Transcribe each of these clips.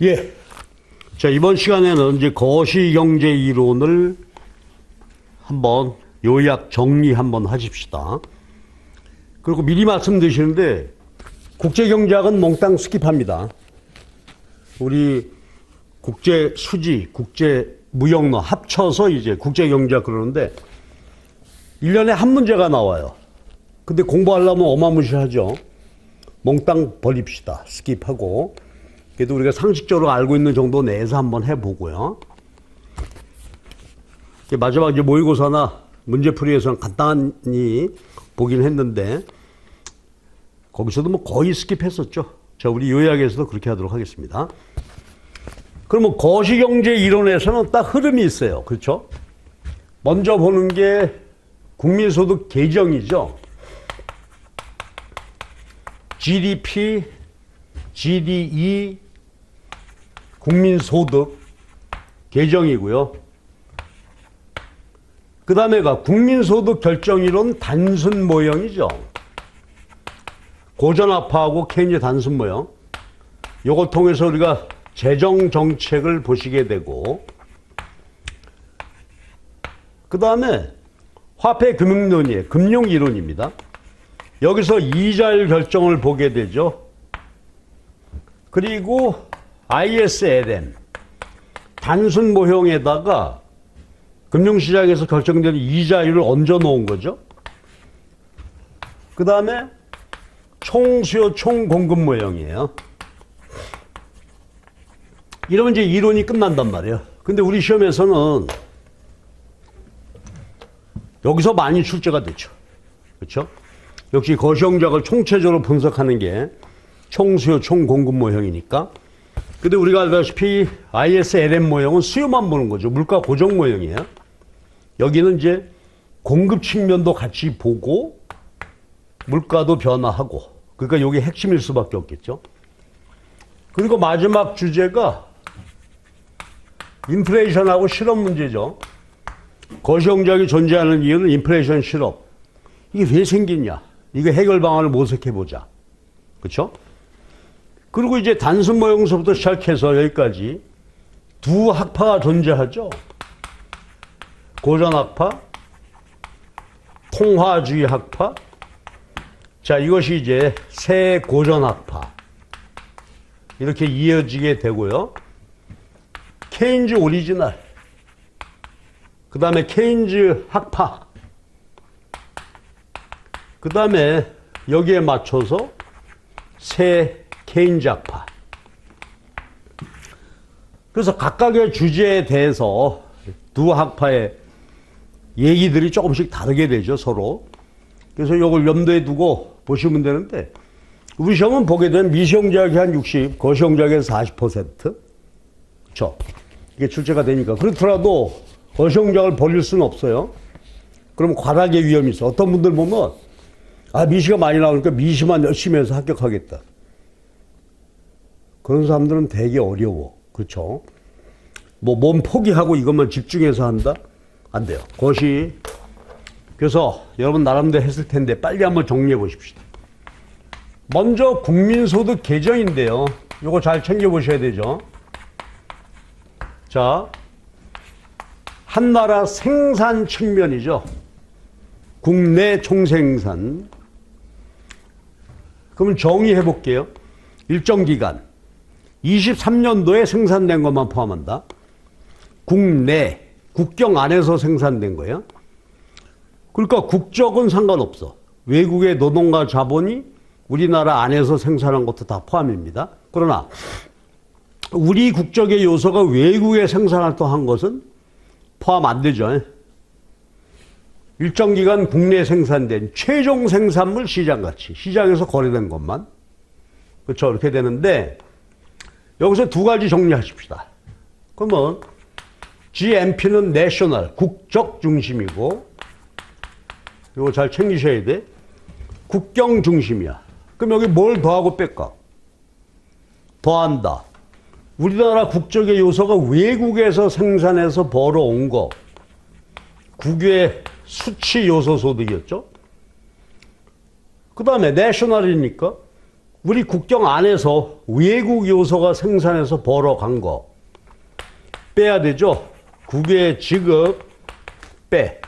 예. 자, 이번 시간에는 이제 거시경제 이론을 한번 요약 정리 한번 하십시다. 그리고 미리 말씀드리시는데 국제경제학은 몽땅 스킵합니다. 우리 국제 수지, 국제 무역론 합쳐서 이제 국제경제학 그러는데 1년에 한 문제가 나와요. 근데 공부하려면 어마무시하죠. 몽땅 버립시다. 스킵하고. 그래도 우리가 상식적으로 알고 있는 정도 내에서 한번 해보고요. 마지막 이제 모의고사나 문제풀이에서는 간단히 보긴 했는데 거기서도 뭐 거의 스킵했었죠. 자, 우리 요약에서도 그렇게 하도록 하겠습니다. 그러면 거시경제 이론에서는 딱 흐름이 있어요. 그렇죠? 먼저 보는 게 국민소득 계정이죠. GDP, GDE, 국민소득 계정이고요. 그 다음에가 국민소득 결정이론 단순 모형이죠. 고전화파하고 케인즈 단순 모형. 요걸 통해서 우리가 재정 정책을 보시게 되고, 그 다음에 화폐 금융론이에요. 금융 이론입니다. 여기서 이자율 결정을 보게 되죠. 그리고 ISLM 단순 모형에다가 금융시장에서 결정되는 이자율을 얹어 놓은 거죠. 그 다음에 총수요 총공급 모형이에요. 이러면 이제 이론이 끝난단 말이에요. 근데 우리 시험에서는 여기서 많이 출제가 되죠. 그렇죠? 역시 거시경제학을 총체적으로 분석하는 게 총수요 총공급 모형이니까. 근데 우리가 알다시피 ISLM 모형은 수요만 보는 거죠. 물가 고정 모형이에요. 여기는 이제 공급 측면도 같이 보고 물가도 변화하고, 그러니까 이게 핵심일 수밖에 없겠죠. 그리고 마지막 주제가 인플레이션하고 실업 문제죠. 거시경제학이 존재하는 이유는 인플레이션 실업. 이게 왜 생겼냐? 이거 해결 방안을 모색해보자. 그렇죠? 그리고 이제 단순 모형서부터 시작해서 여기까지 두 학파가 존재하죠. 고전학파, 통화주의 학파. 자, 이것이 이제 새 고전학파. 이렇게 이어지게 되고요. 케인즈 오리지널. 그 다음에 케인즈 학파. 그 다음에 여기에 맞춰서 새 케인즈 학파. 그래서 각각의 주제에 대해서 두 학파의 얘기들이 조금씩 다르게 되죠, 서로. 그래서 이걸 염두에 두고 보시면 되는데, 우리 시험은 보게 되면 미시험제약이 한 60, 거시경제학에서 40%. 그렇죠? 이게 출제가 되니까. 그렇더라도 거시경제학을 버릴 수는 없어요. 그럼 과락의 위험이 있어. 어떤 분들 보면 미시가 많이 나오니까 미시만 열심히 해서 합격하겠다. 그런 사람들은 되게 어려워. 그렇죠? 뭐 몸 포기하고 이것만 집중해서 한다? 안 돼요. 그것이, 그래서 여러분 나름대로 했을 텐데 빨리 한번 정리해 보십시다. 먼저 국민소득 계정인데요. 이거 잘 챙겨보셔야 되죠. 자, 한 나라 생산 측면이죠. 국내 총생산. 그러면 정의해 볼게요. 일정 기간. 23년도에 생산된 것만 포함한다. 국내, 국경 안에서 생산된 거예요. 그러니까 국적은 상관없어. 외국의 노동과 자본이 우리나라 안에서 생산한 것도 다 포함입니다. 그러나 우리 국적의 요소가 외국에 생산한 것은 포함 안 되죠. 일정 기간 국내에 생산된 최종 생산물 시장가치, 시장에서 거래된 것만. 그렇죠. 이렇게 되는데 여기서 두 가지 정리하십시다. 그러면 GNP는 내셔널, 국적 중심이고, 이거 잘 챙기셔야 돼. 국경 중심이야. 그럼 여기 뭘 더하고 뺄까? 더한다. 우리나라 국적의 요소가 외국에서 생산해서 벌어온 거. 국외 수치 요소 소득이었죠. 그 다음에 내셔널이니까 우리 국경 안에서 외국 요소가 생산해서 벌어간 거 빼야 되죠. 국외 지급 빼.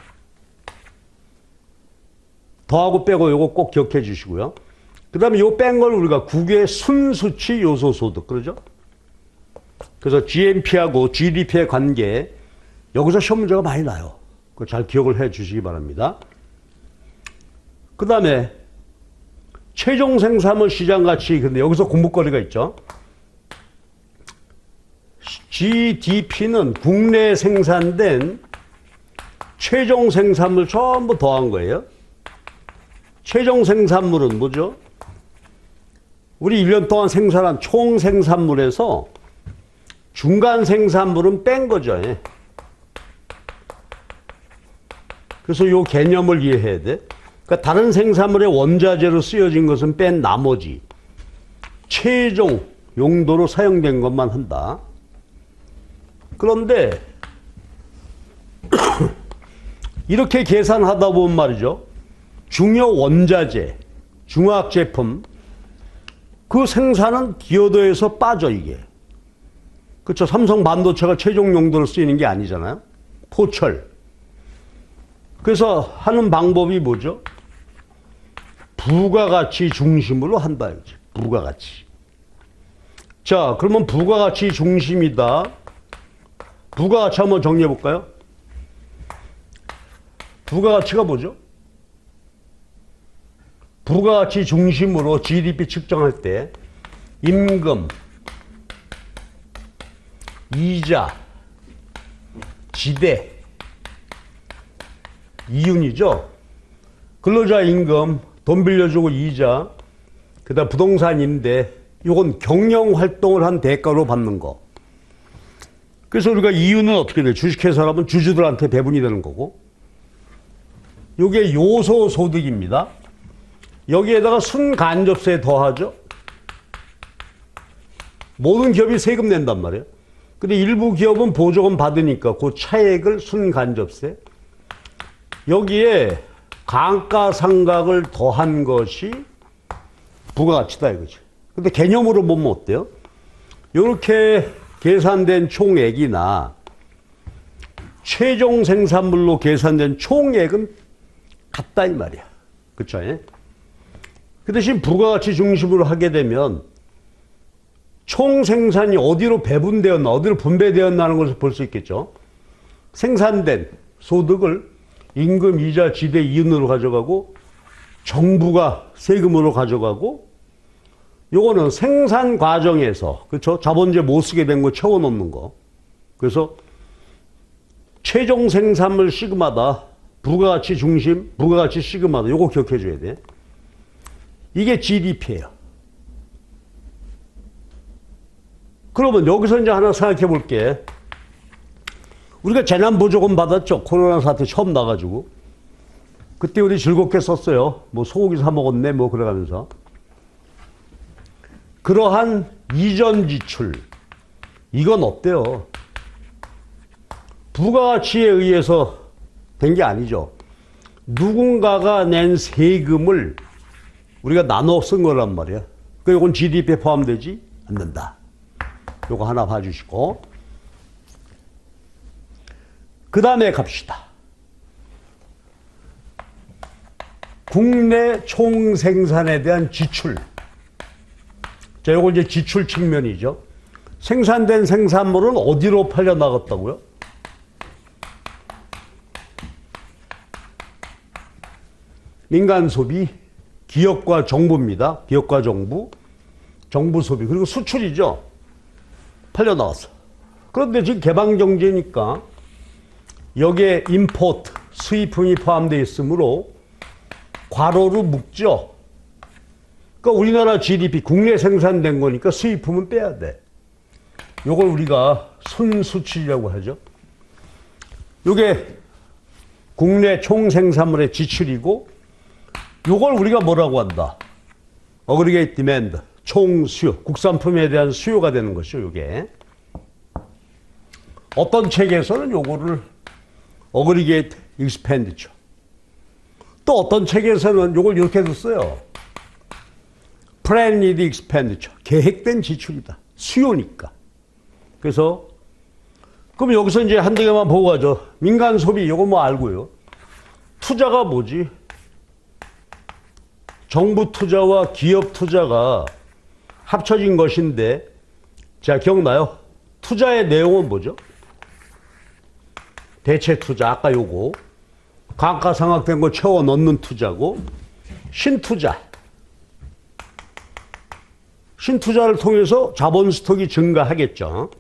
더하고 빼고 요거 꼭 기억해 주시고요. 그 다음에 요 뺀 걸 우리가 국외 순수치 요소 소득 그러죠. 그래서 GNP하고 GDP의 관계 여기서 시험 문제가 많이 나요. 그거 잘 기억을 해 주시기 바랍니다. 그 다음에 최종 생산물 시장 가치, 근데 여기서 공부거리가 있죠. GDP는 국내에 생산된 최종 생산물 전부 더한 거예요. 최종 생산물은 뭐죠? 우리 1년 동안 생산한 총 생산물에서 중간 생산물은 뺀 거죠. 그래서 이 개념을 이해해야 돼. 그러니까 다른 생산물의 원자재로 쓰여진 것은 뺀 나머지 최종 용도로 사용된 것만 한다. 그런데 이렇게 계산하다 보면 말이죠. 중요 원자재, 중화학 제품 그 생산은 기여도에서 빠져 이게. 그렇죠. 삼성 반도체가 최종 용도로 쓰이는 게 아니잖아요. 포철. 그래서 하는 방법이 뭐죠? 부가가치 중심으로 한다. 이거지. 부가가치. 자, 그러면 부가가치 중심이다. 부가가치 한번 정리해 볼까요? 부가가치가 뭐죠? 부가가치 중심으로 GDP 측정할 때 임금, 이자, 지대, 이윤이죠. 근로자 임금, 돈 빌려주고 이자, 그다음 부동산 임대, 이건 경영 활동을 한 대가로 받는 거. 그래서 우리가 이윤은 어떻게 돼? 주식회사라면 주주들한테 배분이 되는 거고. 이게 요소 소득입니다. 여기에다가 순간접세 더하죠. 모든 기업이 세금 낸단 말이에요. 근데 일부 기업은 보조금 받으니까 그 차액을 순간접세. 여기에 감가상각을 더한 것이 부가가치다 이거지. 근데 개념으로 보면 어때요? 이렇게 계산된 총액이나 최종 생산물로 계산된 총액은 같다 이 말이야. 그쵸? 그 대신 부가가치 중심으로 하게 되면 총 생산이 어디로 배분되었나, 어디로 분배되었나는 것을 볼 수 있겠죠. 생산된 소득을 임금, 이자, 지대, 이윤으로 가져가고 정부가 세금으로 가져가고 요거는 생산 과정에서 그렇죠? 자본주의 못 쓰게 된 거 채워놓는 거. 그래서 최종 생산물 시그마다 부가가치 중심, 부가가치 시그마다 요거 기억해 줘야 돼. 이게 GDP예요. 그러면 여기서 이제 하나 생각해 볼게. 우리가 재난보조금 받았죠. 코로나 사태 처음 나가지고. 그때 우리 즐겁게 썼어요. 뭐 소고기 사 먹었네 뭐 그래가면서. 그러한 이전 지출. 이건 어때요? 부가가치에 의해서 된 게 아니죠. 누군가가 낸 세금을 우리가 나눠 쓴 거란 말이야. 그러니까 이건 GDP에 포함되지 않는다. 요거 하나 봐주시고. 그 다음에 갑시다. 국내 총생산에 대한 지출. 자, 요거 이제 지출 측면이죠. 생산된 생산물은 어디로 팔려 나갔다고요? 민간 소비, 기업과 정부입니다. 기업과 정부, 정부 소비, 그리고 수출이죠. 팔려 나갔어. 그런데 지금 개방 경제니까 여기에 임포트, 수입품이 포함되어 있으므로 괄호로 묶죠. 그러니까 우리나라 GDP, 국내 생산된 거니까 수입품은 빼야 돼. 요걸 우리가 순수출이라고 하죠. 요게 국내 총생산물의 지출이고 요걸 우리가 뭐라고 한다? 어그리게이트 디맨드, 총수요, 국산품에 대한 수요가 되는 것이죠. 요게 어떤 책에서는 요거를 어그리게이트 익스펜디처, 또 어떤 책에서는 요걸 이렇게 썼어요. planned expenditure. 계획된 지출이다. 수요니까. 그래서 그럼 여기서 이제 한두 개만 보고 가죠. 민간 소비, 이거 뭐 알고요. 투자가 뭐지? 정부 투자와 기업 투자가 합쳐진 것인데, 자, 기억나요? 투자의 내용은 뭐죠? 대체 투자, 아까 요거. 감가상각된 거 채워 넣는 투자고, 신투자. 신투자를 통해서 자본 스톡이 증가하겠죠.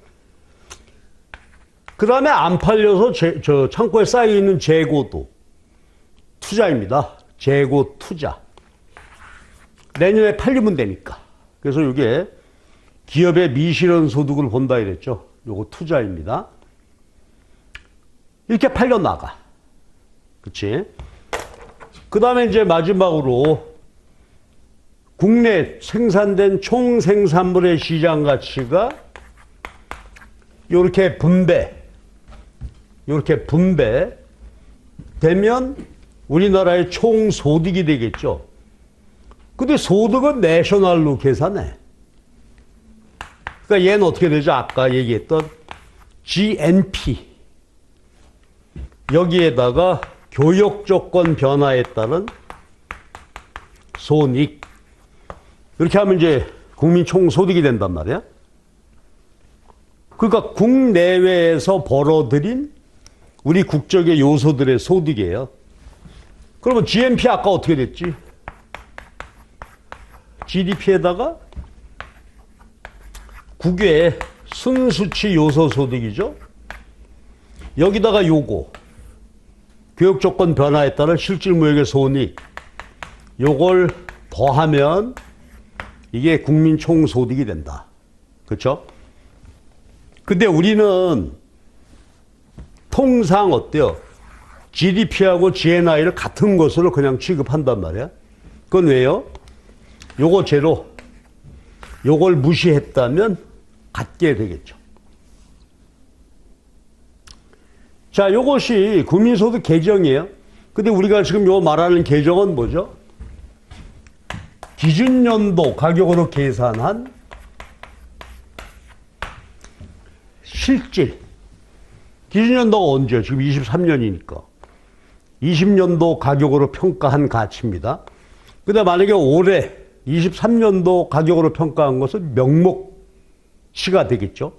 그 다음에 안 팔려서 창고에 쌓여있는 재고도 투자입니다. 재고 투자. 내년에 팔리면 되니까. 그래서 이게 기업의 미실현 소득을 본다 이랬죠. 요거 투자입니다. 이렇게 팔려나가. 그치? 그 다음에 이제 마지막으로 국내 생산된 총 생산물의 시장 가치가 요렇게 되면 우리나라의 총 소득이 되겠죠. 근데 소득은 내셔널로 계산해. 그러니까 얘는 어떻게 되죠? 아까 얘기했던 GNP. 여기에다가 교역 조건 변화에 따른 손익. 이렇게 하면 이제 국민 총 소득이 된단 말이야. 그러니까 국내외에서 벌어들인 우리 국적의 요소들의 소득이에요. 그러면 GNP 아까 어떻게 됐지? GDP에다가 국외 순수치 요소 소득이죠. 여기다가 요거 교육 조건 변화에 따른 실질 무역의 손익, 요걸 더하면 이게 국민 총 소득이 된다. 그렇죠? 근데 우리는 통상 어때요? GDP하고 GNI를 같은 것으로 그냥 취급한단 말이야. 그건 왜요? 요거 제로, 요걸 무시했다면 같게 되겠죠. 자, 요것이 국민소득 계정이에요. 근데 우리가 지금 요 말하는 계정은 뭐죠? 기준연도 가격으로 계산한 실질. 기준연도가 언제요? 지금 23년이니까. 20년도 가격으로 평가한 가치입니다. 근데 만약에 올해 23년도 가격으로 평가한 것은 명목치가 되겠죠.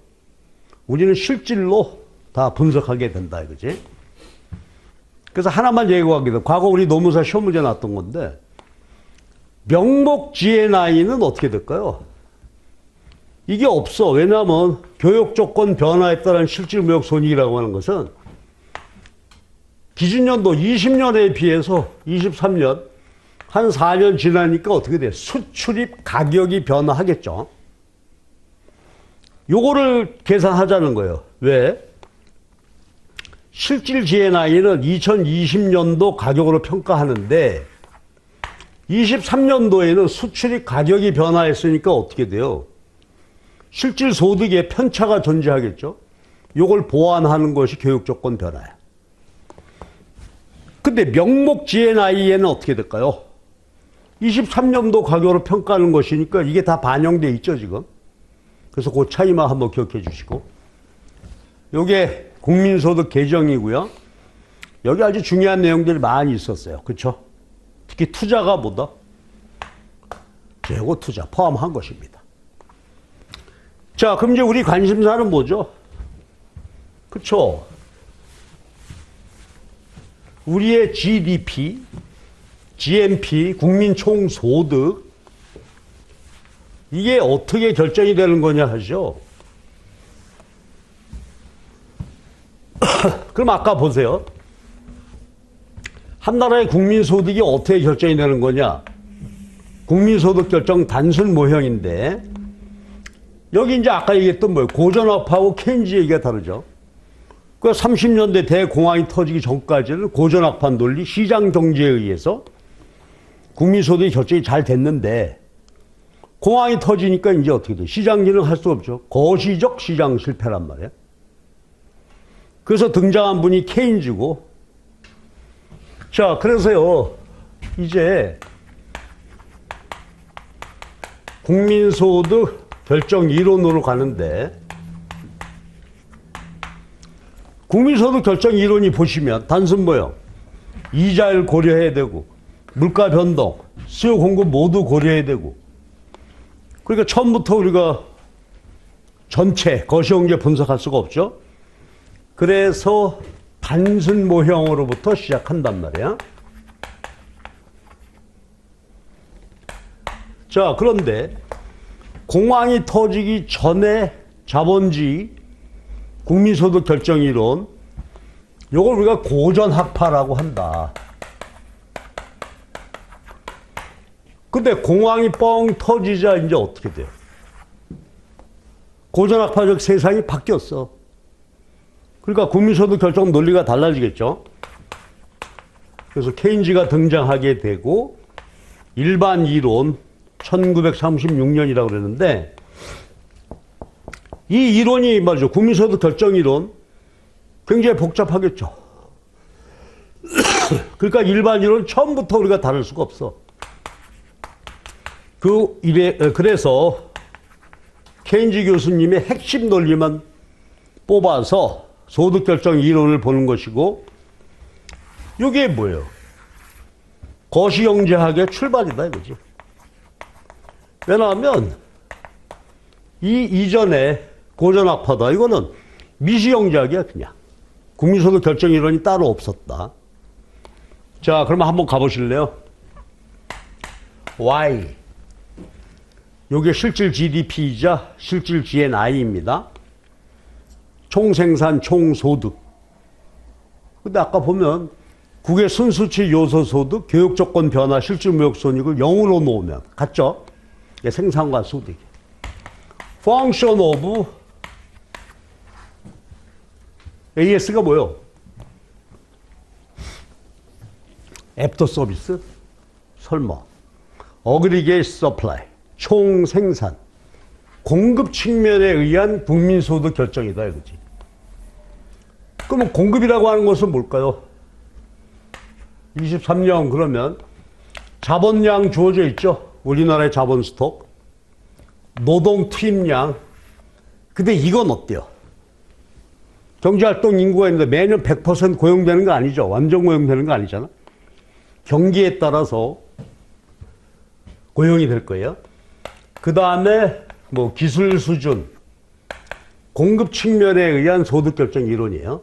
우리는 실질로 다 분석하게 된다 이거지. 그래서 하나만 예고하기도, 과거 우리 노무사 시험 문제 났던 건데, 명목 GNI는 어떻게 될까요? 이게 없어. 왜냐하면 교육 조건 변화에 따른 실질 무역 손익이라고 하는 것은 기준연도 20년에 비해서 23년 한 4년 지나니까 어떻게 돼? 수출입 가격이 변화하겠죠. 요거를 계산하자는 거예요. 왜? 실질 GNI는 2020년도 가격으로 평가하는데 23년도에는 수출입 가격이 변화했으니까 어떻게 돼요? 실질 소득에 편차가 존재하겠죠. 요걸 보완하는 것이 교육 조건 변화야. 근데 명목 GNI에는 어떻게 될까요? 23년도 가격으로 평가하는 것이니까 이게 다 반영돼 있죠, 지금. 그래서 그 차이만 한번 기억해 주시고. 요게 국민소득 계정이고요. 여기 아주 중요한 내용들이 많이 있었어요. 그렇죠? 특히 투자가 뭐다? 재고 투자 포함한 것입니다. 자, 그럼 이제 우리 관심사는 뭐죠? 그렇죠? 우리의 GDP, GNP, 국민 총소득, 이게 어떻게 결정이 되는 거냐 하죠. 그럼 아까 보세요. 한 나라의 국민소득이 어떻게 결정이 되는 거냐. 국민소득 결정 단순 모형인데, 여기 이제 아까 얘기했던 뭐예요? 고전학파하고 케인즈 얘기가 다르죠. 그 30년대 대공황이 터지기 전까지는 고전학파 논리, 시장 경제에 의해서 국민소득이 결정이 잘 됐는데, 공황이 터지니까 이제 어떻게 돼? 시장 기능 할 수 없죠. 거시적 시장 실패란 말이야. 그래서 등장한 분이 케인즈고, 자, 그래서요, 이제 국민소득 결정 이론으로 가는데, 국민소득 결정 이론이 보시면 단순 뭐요? 이자율 고려해야 되고, 물가 변동, 수요 공급 모두 고려해야 되고, 그러니까 처음부터 우리가 전체 거시경제 분석할 수가 없죠. 그래서 단순 모형으로부터 시작한단 말이야. 자, 그런데 공황이 터지기 전에 자본주의 국민소득 결정 이론, 요걸 우리가 고전학파라고 한다. 근데 공황이 뻥 터지자 이제 어떻게 돼요? 고전학파적 세상이 바뀌었어. 그러니까 국민소득 결정 논리가 달라지겠죠. 그래서 케인즈가 등장하게 되고, 일반 이론 1936년이라고 그랬는데, 이 이론이 말이죠. 국민소득 결정 이론 굉장히 복잡하겠죠. 그러니까 일반 이론 처음부터 우리가 다룰 수가 없어. 그래서 케인즈 교수님의 핵심 논리만 뽑아서 소득 결정 이론을 보는 것이고, 이게 뭐예요? 거시경제학의 출발이다 이거지. 왜냐하면 이 이전에 고전학파다, 이거는 미시경제학이야. 그냥 국민소득 결정 이론이 따로 없었다. 자, 그러면 한번 가보실래요? Y, 요게 실질 GDP이자 실질 GNI입니다. 총생산, 총소득. 근데 아까 보면 국의 순수치 요소소득, 교육조건 변화, 실질무역손익을 0으로 놓으면 같죠? 이게 생산과 소득이. Function of AS가 뭐예요? 애프터 서비스? 설마. Aggregate Supply, 총생산. 공급 측면에 의한 국민소득 결정이다 이거지. 그러면 공급이라고 하는 것은 뭘까요? 23년 그러면 자본량 주어져 있죠. 우리나라의 자본 스톡. 노동 투입량. 근데 이건 어때요? 경제활동 인구가 있는데 매년 100% 고용되는 거 아니죠. 완전 고용되는 거 아니잖아. 경기에 따라서 고용이 될 거예요. 그 다음에 뭐 기술 수준, 공급 측면에 의한 소득 결정 이론이에요.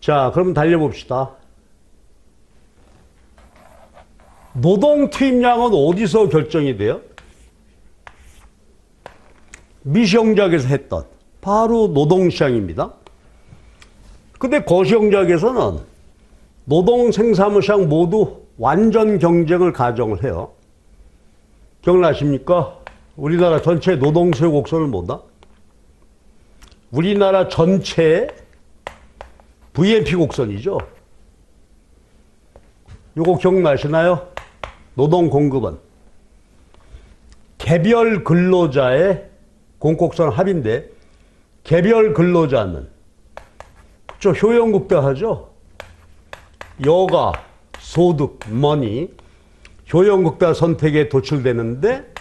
자, 그럼 달려봅시다. 노동 투입량은 어디서 결정이 돼요? 미시경제학에서 했던 바로 노동시장입니다. 근데 거시경제학에서는 노동 생산시장 모두 완전 경쟁을 가정을 해요. 기억나십니까? 우리나라 전체 노동 수요 곡선을 본다. 우리나라 전체의 VMP 곡선이죠. 요거 기억나시나요? 노동 공급은 개별 근로자의 공곡선 합인데, 개별 근로자는 저 효용국대하죠. 여가, 소득, 머니, 효용국대 선택에 도출되는데,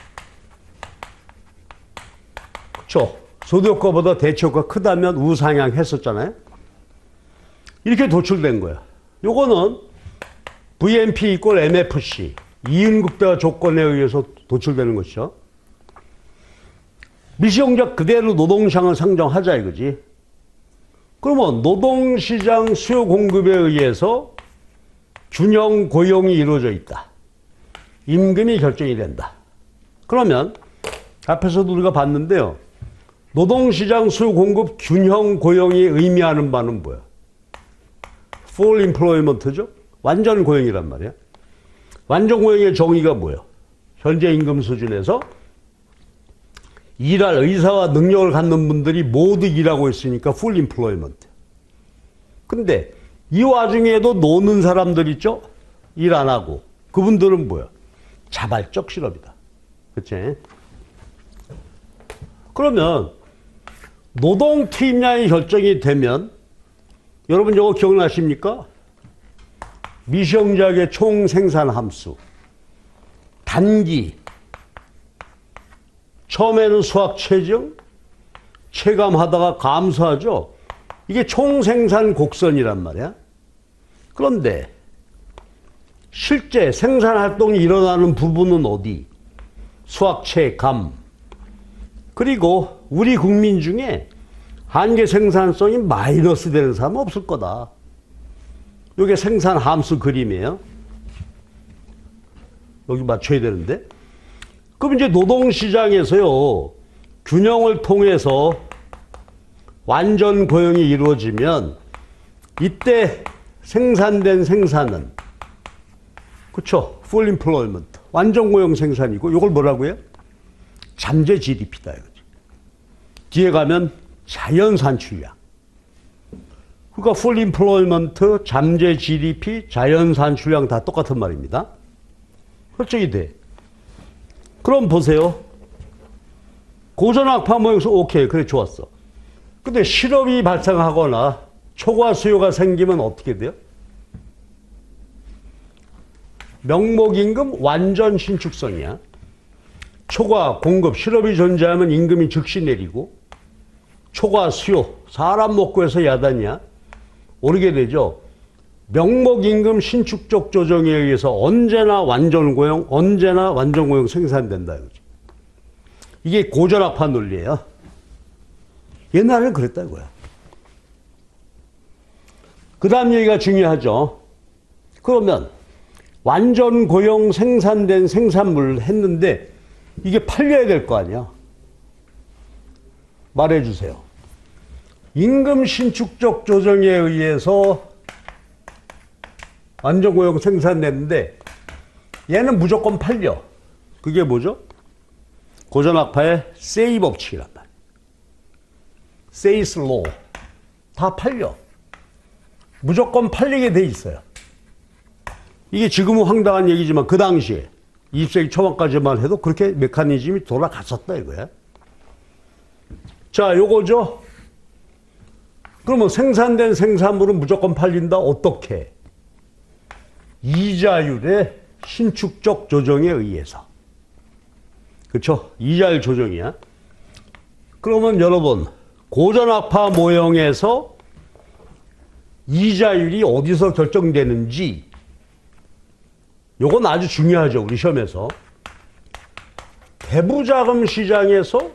그렇죠. 소득효과보다 대체효과가 크다면 우상향 했었잖아요. 이렇게 도출된 거야. 요거는 VMP 이꼴 MFC, 이윤국대화 조건에 의해서 도출되는 것이죠. 미시경제학 그대로 노동시장을 상정하자 이거지. 그러면 노동시장 수요 공급에 의해서 균형 고용이 이루어져 있다. 임금이 결정이 된다. 그러면 앞에서도 우리가 봤는데요. 노동시장 수요 공급 균형 고용이 의미하는 바는 뭐야? Full employment죠? 완전 고용이란 말이야. 완전 고용의 정의가 뭐예요? 현재 임금 수준에서 일할 의사와 능력을 갖는 분들이 모두 일하고 있으니까 full employment. 근데 이 와중에도 노는 사람들 있죠? 일 안 하고. 그분들은 뭐야? 자발적 실업이다. 그치? 그러면 노동 투입량이 결정이 되면 여러분 이거 기억나십니까? 미시경제학의 총생산 함수. 단기 처음에는 수학 체증, 체감하다가 감소하죠. 이게 총생산 곡선이란 말이야. 그런데 실제 생산 활동이 일어나는 부분은 어디? 수학, 체감. 그리고 우리 국민 중에 한계 생산성이 마이너스 되는 사람은 없을 거다. 이게 생산 함수 그림이에요. 여기 맞춰야 되는데. 그럼 이제 노동시장에서요, 균형을 통해서 완전 고용이 이루어지면 이때 생산된 생산은, 그쵸? full employment, 완전 고용 생산이고, 이걸 뭐라고 해요? 잠재 GDP다. 이거지. 뒤에 가면 자연 산출량. 그러니까 full employment, 잠재 GDP, 자연 산출량 다 똑같은 말입니다. 설정이 돼. 그럼 보세요. 고전학파 모형에서 오케이, 그래, 좋았어. 근데 실업이 발생하거나 초과 수요가 생기면 어떻게 돼요? 명목임금 완전 신축성이야. 초과 공급, 실업이 존재하면 임금이 즉시 내리고, 초과 수요, 사람 먹고 해서 야단이야. 오르게 되죠. 명목임금 신축적 조정에 의해서 언제나 완전 고용 생산된다. 이거지. 이게 고전학파 논리예요. 옛날에는 그랬다 이거야. 그 다음 얘기가 중요하죠. 그러면 완전 고용 생산된 생산물을 했는데 이게 팔려야 될 거 아니야. 말해주세요. 임금 신축적 조정에 의해서 완전 고용 생산됐는데 얘는 무조건 팔려. 그게 뭐죠? 고전학파의 세이 법칙이란 말이야. 세이스 로. 다 팔려. 무조건 팔리게 돼 있어요. 이게 지금은 황당한 얘기지만 그 당시에 20세기 초반까지만 해도 그렇게 메커니즘이 돌아갔었다 이거야. 자, 요거죠. 그러면 생산된 생산물은 무조건 팔린다. 어떻게? 이자율의 신축적 조정에 의해서. 그렇죠? 이자율 조정이야. 그러면 여러분, 고전학파 모형에서 이자율이 어디서 결정되는지 요건 아주 중요하죠. 우리 시험에서. 대부자금 시장에서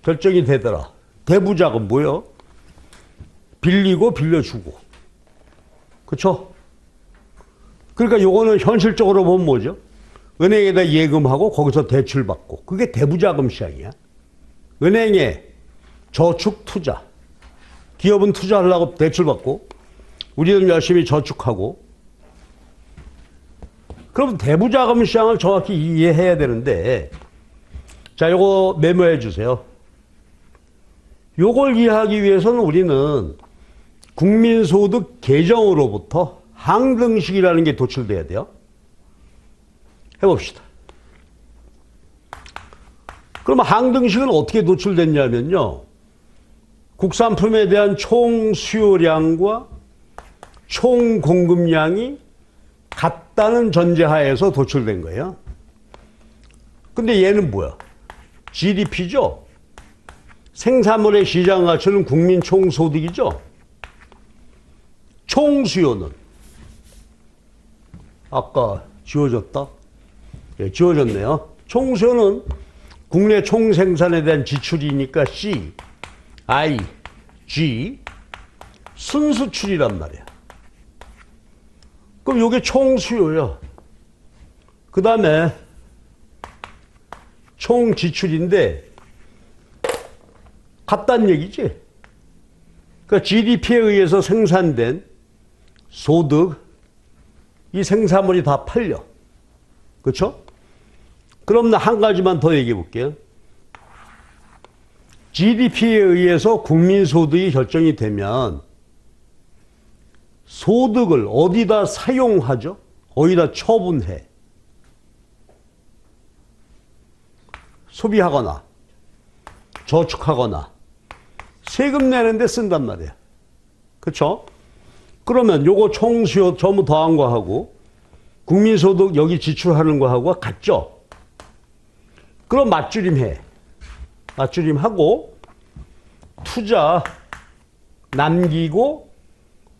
결정이 되더라. 대부자금 뭐요? 빌리고 빌려주고. 그렇죠? 그러니까 요거는 현실적으로 보면 뭐죠? 은행에다 예금하고 거기서 대출받고. 그게 대부자금 시장이야. 은행에 저축 투자. 기업은 투자하려고 대출받고 우리는 열심히 저축하고. 그럼 대부자금 시장을 정확히 이해해야 되는데, 자, 요거 메모해 주세요. 요걸 이해하기 위해서는 우리는 국민소득 계정으로부터 항등식이라는 게 도출돼야 돼요. 해봅시다. 그럼 항등식은 어떻게 도출됐냐면요. 국산품에 대한 총 수요량과 총 공급량이 같다는 전제하에서 도출된 거예요. 근데 얘는 뭐야? GDP죠? 생산물의 시장 가치는 국민 총소득이죠? 총수요는? 아까 지워졌다? 예, 지워졌네요. 총수요는 국내 총생산에 대한 지출이니까 C, I, G, 순수출이란 말이야. 그럼 이게 총수요야. 그 다음에 총지출인데 같다는 얘기지. 그러니까 GDP에 의해서 생산된 소득, 이 생산물이 다 팔려. 그렇죠? 그럼 나 한 가지만 더 얘기해 볼게요. GDP에 의해서 국민소득이 결정이 되면 소득을 어디다 사용하죠? 어디다 처분해? 소비하거나 저축하거나 세금 내는 데 쓴단 말이에요. 그렇죠? 그러면 요거 총수요 전부 더한 거하고 국민소득 여기 지출하는 거하고 같죠? 그럼 맞줄임해. 맞줄임하고 투자 남기고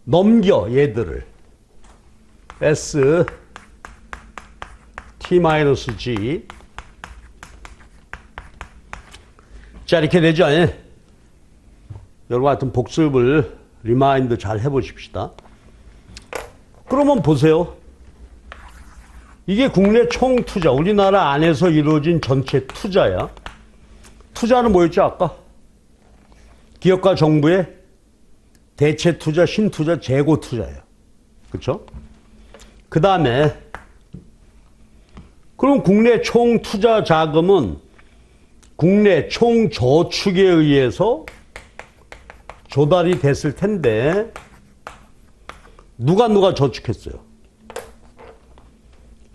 넘겨 얘들을 S T-G. 자, 이렇게 되죠. 예? 여러분 하여튼 복습을 리마인드 잘 해보십시다. 그러면 보세요. 이게 국내 총 투자, 우리나라 안에서 이루어진 전체 투자야. 투자는 뭐였죠, 아까? 기업과 정부의 대체 투자, 신투자, 재고 투자예요. 그렇죠? 그 다음에 그럼 국내 총 투자 자금은 국내 총 저축에 의해서 조달이 됐을 텐데 누가 저축했어요?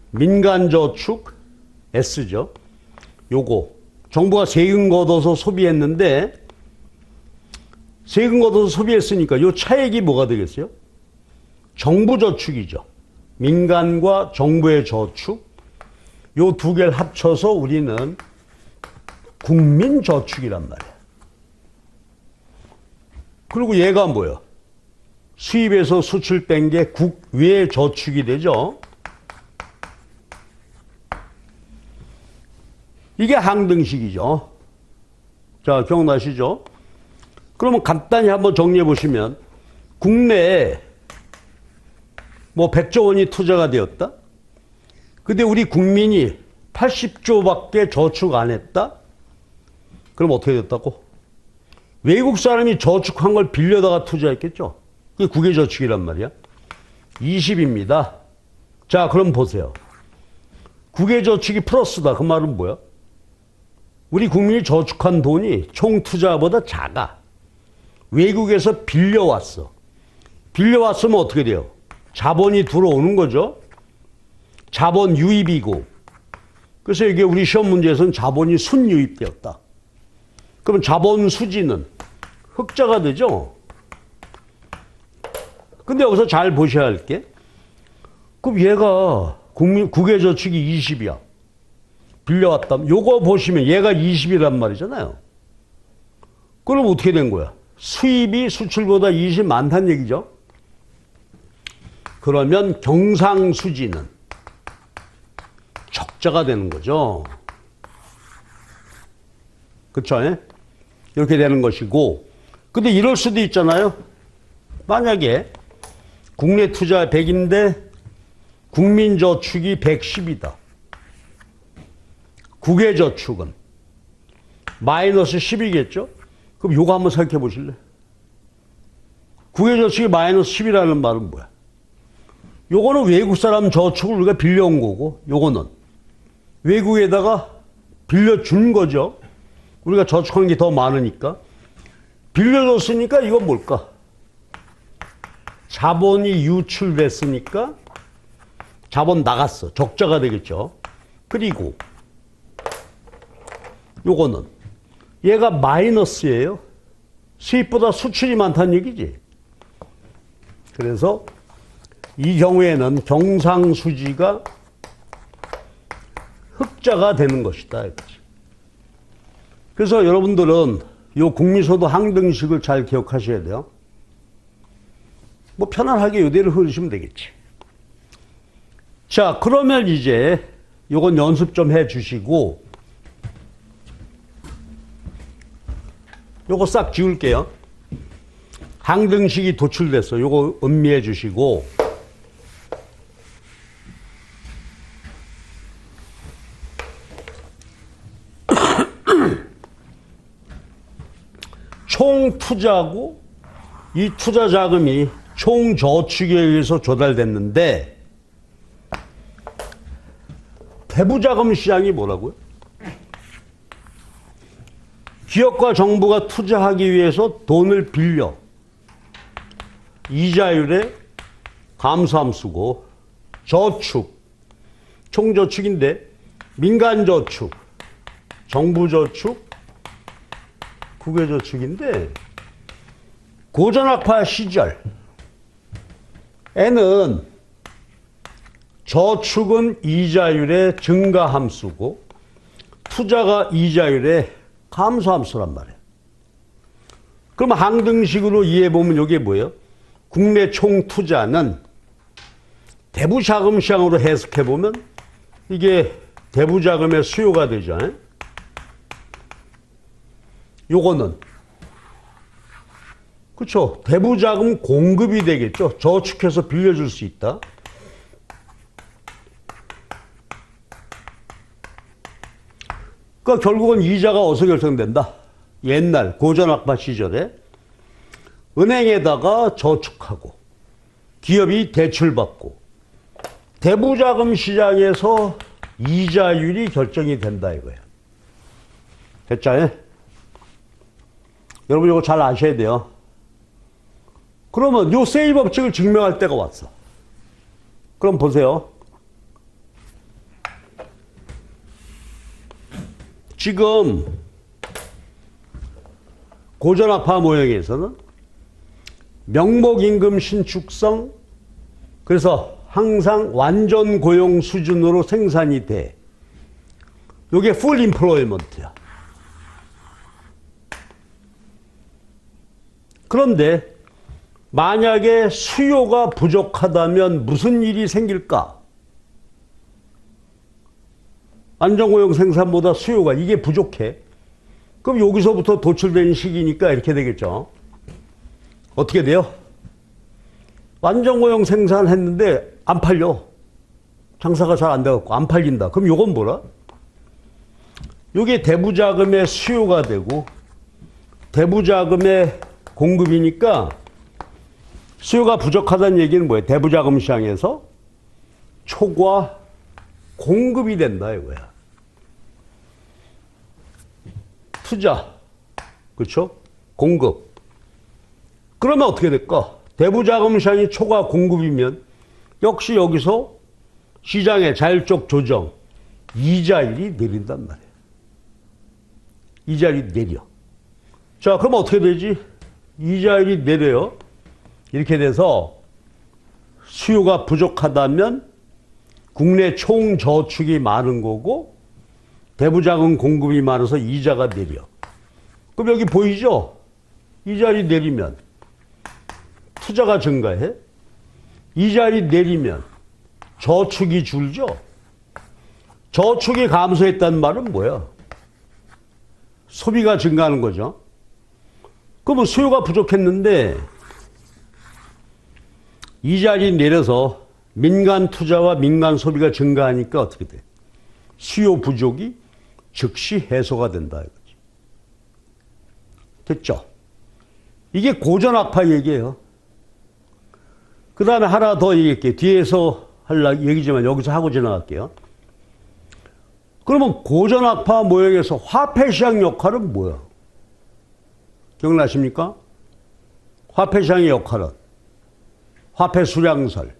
민간저축 S죠. 요거 정부가 세금 걷어서 소비했는데 세금 걷어서 소비했으니까 요 차액이 뭐가 되겠어요? 정부 저축이죠. 민간과 정부의 저축 요 두 개를 합쳐서 우리는 국민저축이란 말이야. 그리고 얘가 뭐야? 수입에서 수출 뺀 게 국외 저축이 되죠. 이게 항등식이죠. 자, 기억나시죠? 그러면 간단히 한번 정리해 보시면 국내에 뭐 100조 원이 투자가 되었다. 근데 우리 국민이 80조밖에 저축 안 했다. 그럼 어떻게 됐다고? 외국 사람이 저축한 걸 빌려다가 투자했겠죠. 그게 국외저축이란 말이야. 20입니다. 자, 그럼 보세요. 국외저축이 플러스다. 그 말은 뭐야? 우리 국민이 저축한 돈이 총 투자보다 작아. 외국에서 빌려왔어. 빌려왔으면 어떻게 돼요? 자본이 들어오는 거죠. 자본 유입이고. 그래서 이게 우리 시험 문제에서는 자본이 순유입되었다. 그럼 자본 수지는 흑자가 되죠. 근데 여기서 잘 보셔야 할 게, 그럼 얘가 국외저축이 20이야. 빌려왔다면 요거 보시면 얘가 20이란 말이잖아요. 그럼 어떻게 된 거야? 수입이 수출보다 20 많다는 얘기죠. 그러면 경상수지는 적자가 되는 거죠. 그쵸? 이렇게 되는 것이고, 근데 이럴 수도 있잖아요. 만약에 국내 투자 100인데 국민저축이 110이다. 국외저축은 마이너스 10이겠죠? 그럼 요거 한번 생각해 보실래? 국외저축이 마이너스 10이라는 말은 뭐야? 요거는 외국 사람 저축을 우리가 빌려온 거고, 요거는 외국에다가 빌려준 거죠. 우리가 저축한 게 더 많으니까. 빌려줬으니까 이건 뭘까? 자본이 유출됐으니까 자본 나갔어. 적자가 되겠죠. 그리고 요거는 얘가 마이너스예요. 수입보다 수출이 많다는 얘기지. 그래서 이 경우에는 경상수지가 흑자가 되는 것이다. 그래서 여러분들은 이 국민소득 항등식을 잘 기억하셔야 돼요. 뭐 편안하게 이대로 흐르시면 되겠지. 자, 그러면 이제 요건 연습 좀 해 주시고 요거 싹 지울게요. 항등식이 도출됐어. 요거 음미해 주시고 총 투자고 이 투자 자금이 총 저축에 의해서 조달됐는데 대부자금 시장이 뭐라고요? 기업과 정부가 투자하기 위해서 돈을 빌려 이자율의 감소함수고 저축, 총저축인데 민간저축, 정부저축, 국외저축인데 고전학파 시절에는 저축은 이자율의 증가함수고 투자가 이자율의 감소함수란 말이에요. 그럼 항등식으로 이해해보면 이게 뭐예요? 국내 총 투자는 대부 자금 시장으로 해석해보면 이게 대부 자금의 수요가 되죠. 요거는 그렇죠. 대부 자금 공급이 되겠죠. 저축해서 빌려줄 수 있다. 그러니까 결국은 이자가 어디서 결정된다? 옛날 고전학파 시절에 은행에다가 저축하고 기업이 대출받고 대부자금 시장에서 이자율이 결정이 된다 이거예요. 됐죠? 여러분 이거 잘 아셔야 돼요. 그러면 요 세이 법칙을 증명할 때가 왔어. 그럼 보세요. 지금 고전학파 모형에서는 명목임금 신축성, 그래서 항상 완전 고용 수준으로 생산이 돼. 이게 full employment야. 그런데 만약에 수요가 부족하다면 무슨 일이 생길까? 안정고용 생산보다 수요가 이게 부족해. 그럼 여기서부터 도출된 시기니까 이렇게 되겠죠. 어떻게 돼요? 안정고용 생산했는데 안 팔려. 장사가 잘 안 돼갖고 안 팔린다. 그럼 요건 뭐라? 요게 대부자금의 수요가 되고 대부자금의 공급이니까 수요가 부족하다는 얘기는 뭐예요? 대부자금 시장에서 초과 공급이 된다 이거야. 투자, 그렇죠? 공급. 그러면 어떻게 될까? 대부자금 시장이 초과 공급이면 역시 여기서 시장의 자율적 조정, 이자율이 내린단 말이에요. 이자율이 내려. 자, 그럼 어떻게 되지? 이자율이 내려요. 이렇게 돼서 수요가 부족하다면 국내 총 저축이 많은 거고 대부자금 공급이 많아서 이자가 내려. 그럼 여기 보이죠? 이자율이 내리면 투자가 증가해. 이자율이 내리면 저축이 줄죠. 저축이 감소했다는 말은 뭐야? 소비가 증가하는 거죠. 그러면 수요가 부족했는데 이자율이 내려서 민간 투자와 민간 소비가 증가하니까 어떻게 돼? 수요 부족이 즉시 해소가 된다 이거지. 됐죠? 이게 고전학파 얘기예요. 그 다음에 하나 더 얘기할게요. 뒤에서 할 얘기지만 여기서 하고 지나갈게요. 그러면 고전학파 모형에서 화폐시장 역할은 뭐야? 기억나십니까? 화폐시장의 역할은 화폐 수량설,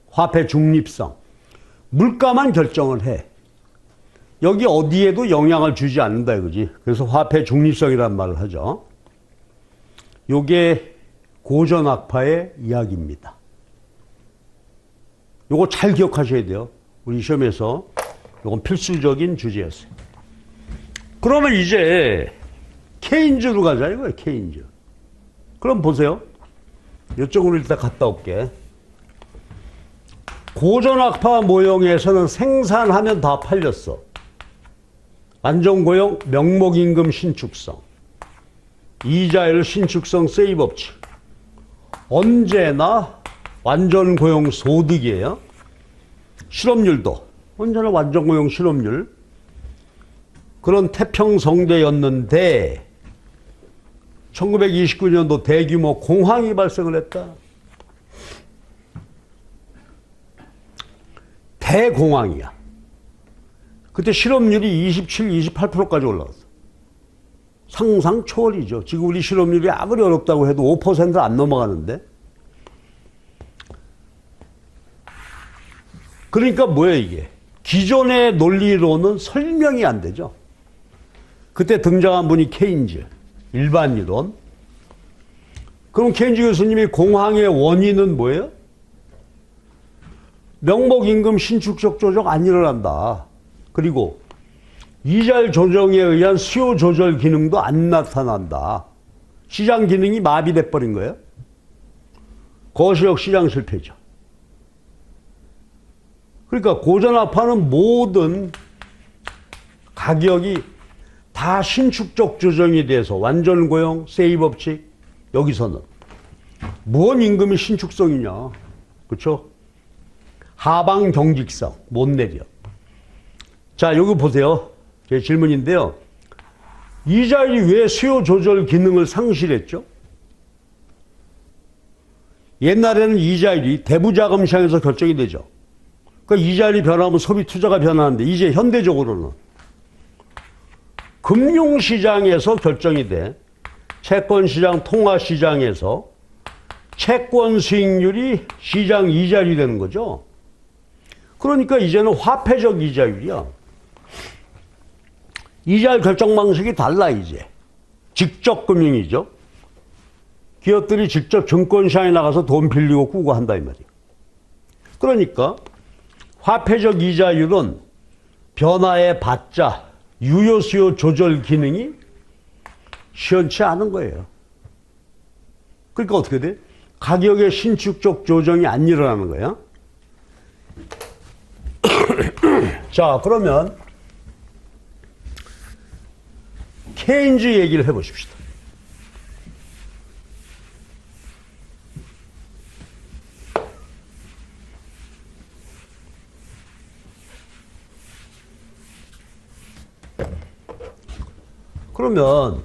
화폐 중립성, 물가만 결정을 해. 여기 어디에도 영향을 주지 않는다 이거지. 그래서 화폐 중립성이라는 말을 하죠. 요게 고전학파의 이야기입니다. 요거 잘 기억하셔야 돼요. 우리 시험에서 요건 필수적인 주제였어요. 그러면 이제 케인즈로 가자 이거예요. 케인즈. 그럼 보세요. 이쪽으로 일단 갔다 올게. 고전학파 모형에서는 생산하면 다 팔렸어. 안정고용, 명목임금 신축성, 이자율 신축성 세이 법칙. 언제나 완전고용 소득이에요. 실업률도 언제나 완전고용 실업률. 그런 태평성대였는데 1929년도 대규모 공황이 발생을 했다. 대공황이야. 그때 실업률이 27, 28%까지 올라갔어. 상상 초월이죠. 지금 우리 실업률이 아무리 어렵다고 해도 5% 안 넘어가는데. 그러니까 뭐예요 이게? 기존의 논리로는 설명이 안 되죠. 그때 등장한 분이 케인즈, 일반이론. 그럼 케인즈 교수님이 공황의 원인은 뭐예요? 명목임금 신축적 조정 안 일어난다. 그리고 이자율 조정에 의한 수요 조절 기능도 안 나타난다. 시장 기능이 마비돼 버린 거예요. 거시적 시장 실패죠. 그러니까 고전압하는 모든 가격이 다 신축적 조정이 돼서 완전 고용, 세이 법칙, 여기서는 무언 임금이 신축성이냐. 그렇죠? 하방 경직성 못 내려. 자, 여기 보세요. 제 질문인데요. 이자율이 왜 수요 조절 기능을 상실했죠? 옛날에는 이자율이 대부자금 시장에서 결정이 되죠. 그러니까 이자율이 변하면 소비 투자가 변하는데 이제 현대적으로는 금융시장에서 결정이 돼. 채권시장, 통화시장에서 채권 수익률이 시장 이자율이 되는 거죠. 그러니까 이제는 화폐적 이자율이야. 이자율 결정 방식이 달라 이제. 직접 금융이죠. 기업들이 직접 증권시장에 나가서 돈 빌리고 꾸고 한다 이 말이에요. 그러니까 화폐적 이자율은 변화에 받자 유효수요 조절 기능이 시원치 않은 거예요. 그러니까 어떻게 돼? 가격의 신축적 조정이 안 일어나는 거야. 자, 그러면 케인즈 얘기를 해보십시다. 그러면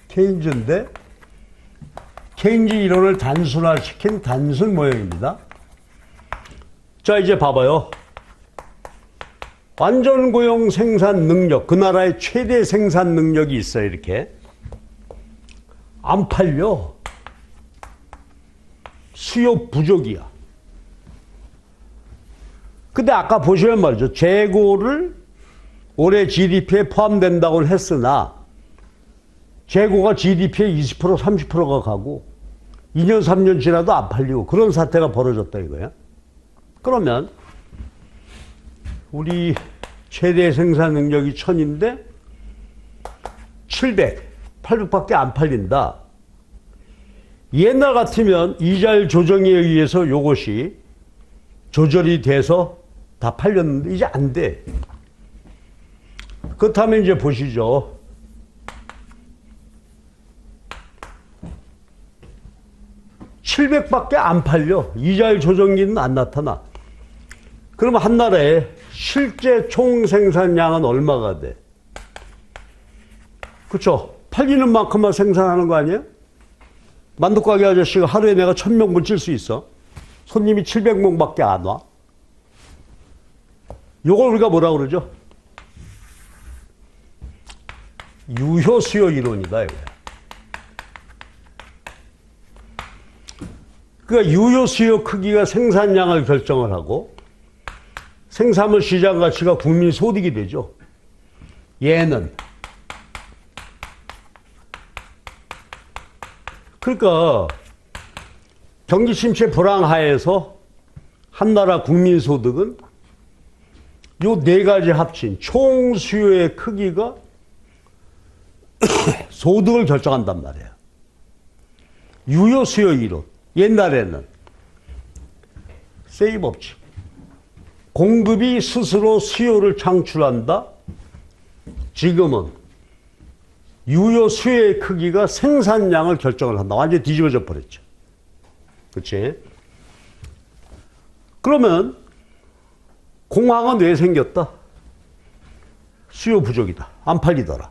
케인즈인데 케인즈 이론을 단순화시킨 단순 모형입니다. 자, 이제 봐봐요. 완전 고용 생산 능력, 그 나라의 최대 생산 능력이 있어요. 이렇게 안 팔려. 수요 부족이야. 근데 아까 보시면 말이죠. 재고를 올해 GDP에 포함된다고 했으나 재고가 GDP의 20% 30%가 가고 2년 3년 지나도 안 팔리고 그런 사태가 벌어졌다 이거야. 그러면 우리 최대 생산 능력이 1000인데 700, 800밖에 안 팔린다. 옛날 같으면 이자율 조정에 의해서 요것이 조절이 돼서 다 팔렸는데 이제 안 돼. 그렇다면 이제 보시죠. (700밖에) 안 팔려. 이자율 조정기는 안 나타나. 그러면 한 나라에 실제 총 생산량은 얼마가 돼? 그렇죠? 팔리는 만큼만 생산하는 거 아니에요? 만두가게 아저씨가 하루에 내가 1000명분 찔 수 있어. 손님이 700명밖에 안 와. 요걸 우리가 뭐라 그러죠? 유효수요 이론이다 이거야. 그러니까 유효수요 크기가 생산량을 결정을 하고 생산물 시장 가치가 국민 소득이 되죠. 얘는 그러니까 경기 침체 불황하에서 한 나라 국민 소득은 요 네 가지 합친 총 수요의 크기가 소득을 결정한단 말이에요. 유효 수요 이론. 옛날에는 세이 법칙. 공급이 스스로 수요를 창출한다. 지금은 유효 수요의 크기가 생산량을 결정을 한다. 완전히 뒤집어져 버렸죠. 그렇지? 그러면 공황은 왜 생겼다? 수요 부족이다. 안 팔리더라.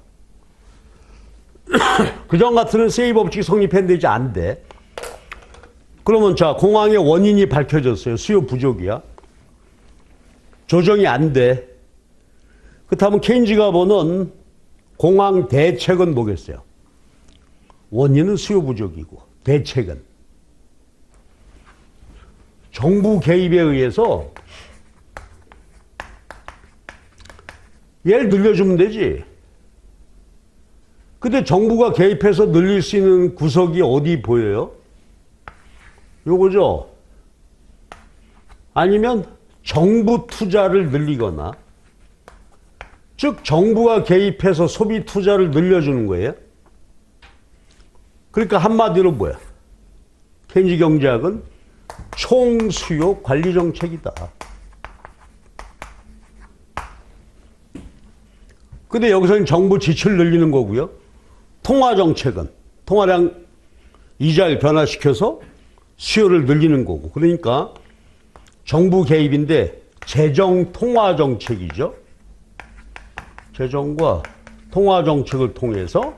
그전 같으면 세이 법칙이 성립했는데 이제 안 돼. 그러면 자, 공황의 원인이 밝혀졌어요. 수요 부족이야. 조정이 안 돼. 그렇다면 케인즈가 보는 공황 대책은 뭐겠어요? 원인은 수요 부족이고 대책은 정부 개입에 의해서 얘를 늘려주면 되지. 근데 정부가 개입해서 늘릴 수 있는 구석이 어디 보여요? 요거죠. 아니면 정부 투자를 늘리거나, 즉 정부가 개입해서 소비 투자를 늘려주는 거예요. 그러니까 한마디로 뭐야? 케인즈 경제학은 총수요 관리 정책이다. 근데 여기서는 정부 지출을 늘리는 거고요. 통화 정책은 통화량 이자를 변화시켜서 수요를 늘리는 거고. 그러니까 정부 개입인데 재정 통화 정책이죠. 재정과 통화 정책을 통해서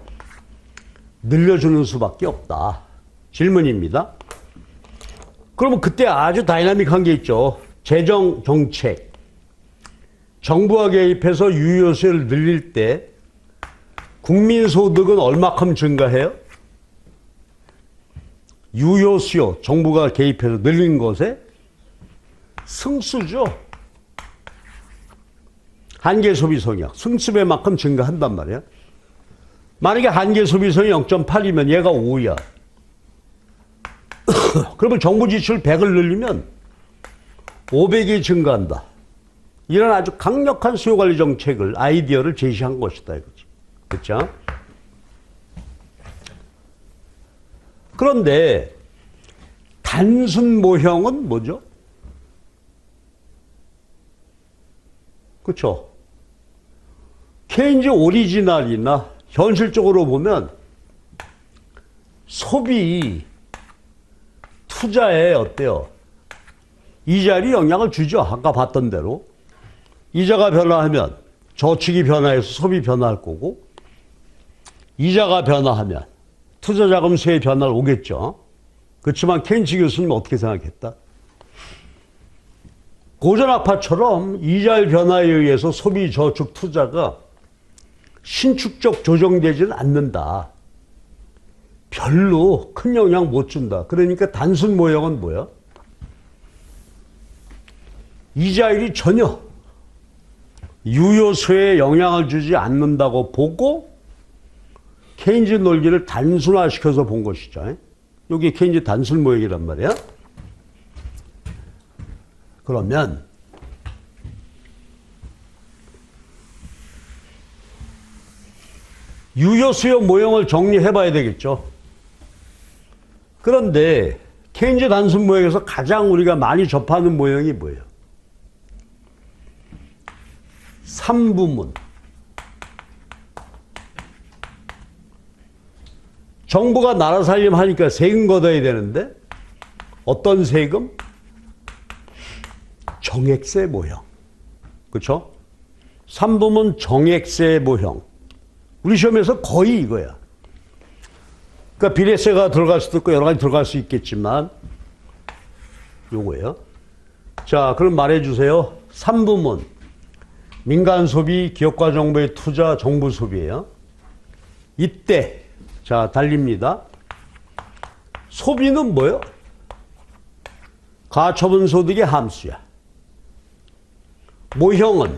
늘려주는 수밖에 없다. 질문입니다. 그러면 그때 아주 다이나믹한 게 있죠. 재정 정책. 정부가 개입해서 유효세를 늘릴 때 국민소득은 얼마큼 증가해요? 유효수요, 정부가 개입해서 늘린 것에 승수죠. 한계소비 성향, 승수배만큼 증가한단 말이야. 만약에 한계소비 성이 0.8이면 얘가 5야. 그러면 정부 지출 100을 늘리면 500이 증가한다. 이런 아주 강력한 수요관리 정책을, 아이디어를 제시한 것이다. 이거지. 그렇죠? 그런데 단순 모형은 뭐죠? 그렇죠? 케인즈 오리지널이나 현실적으로 보면 소비, 투자에 어때요? 이자율이 영향을 주죠. 아까 봤던 대로. 이자가 변화하면 저축이 변화해서 소비 변화할 거고, 이자가 변화하면 투자자금 수의 변화를 오겠죠. 그렇지만 케인즈 교수님은 어떻게 생각했다? 고전학파처럼 이자율 변화에 의해서 소비, 저축, 투자가 신축적 조정되지는 않는다. 별로 큰 영향 못 준다. 그러니까 단순 모형은 뭐야? 이자율이 전혀 유효수에 영향을 주지 않는다고 보고 케인즈 논리를 단순화시켜서 본 것이죠. 여기 케인즈 단순 모형이란 말이야. 그러면 유효수요 모형을 정리해 봐야 되겠죠. 그런데 케인즈 단순 모형에서 가장 우리가 많이 접하는 모형이 뭐예요? 3부문. 정부가 나라 살림하니까 세금 걷어야 되는데 어떤 세금? 정액세 모형. 그렇죠? 3부문 정액세 모형. 우리 시험에서 거의 이거야. 그러니까 비례세가 들어갈 수도 있고 여러 가지 들어갈 수 있겠지만 요거예요. 자, 그럼 말해 주세요. 3부문. 민간 소비, 기업과 정부의 투자, 정부 소비예요. 이때 자, 달립니다. 소비는 뭐예요? 가처분 소득의 함수야. 모형은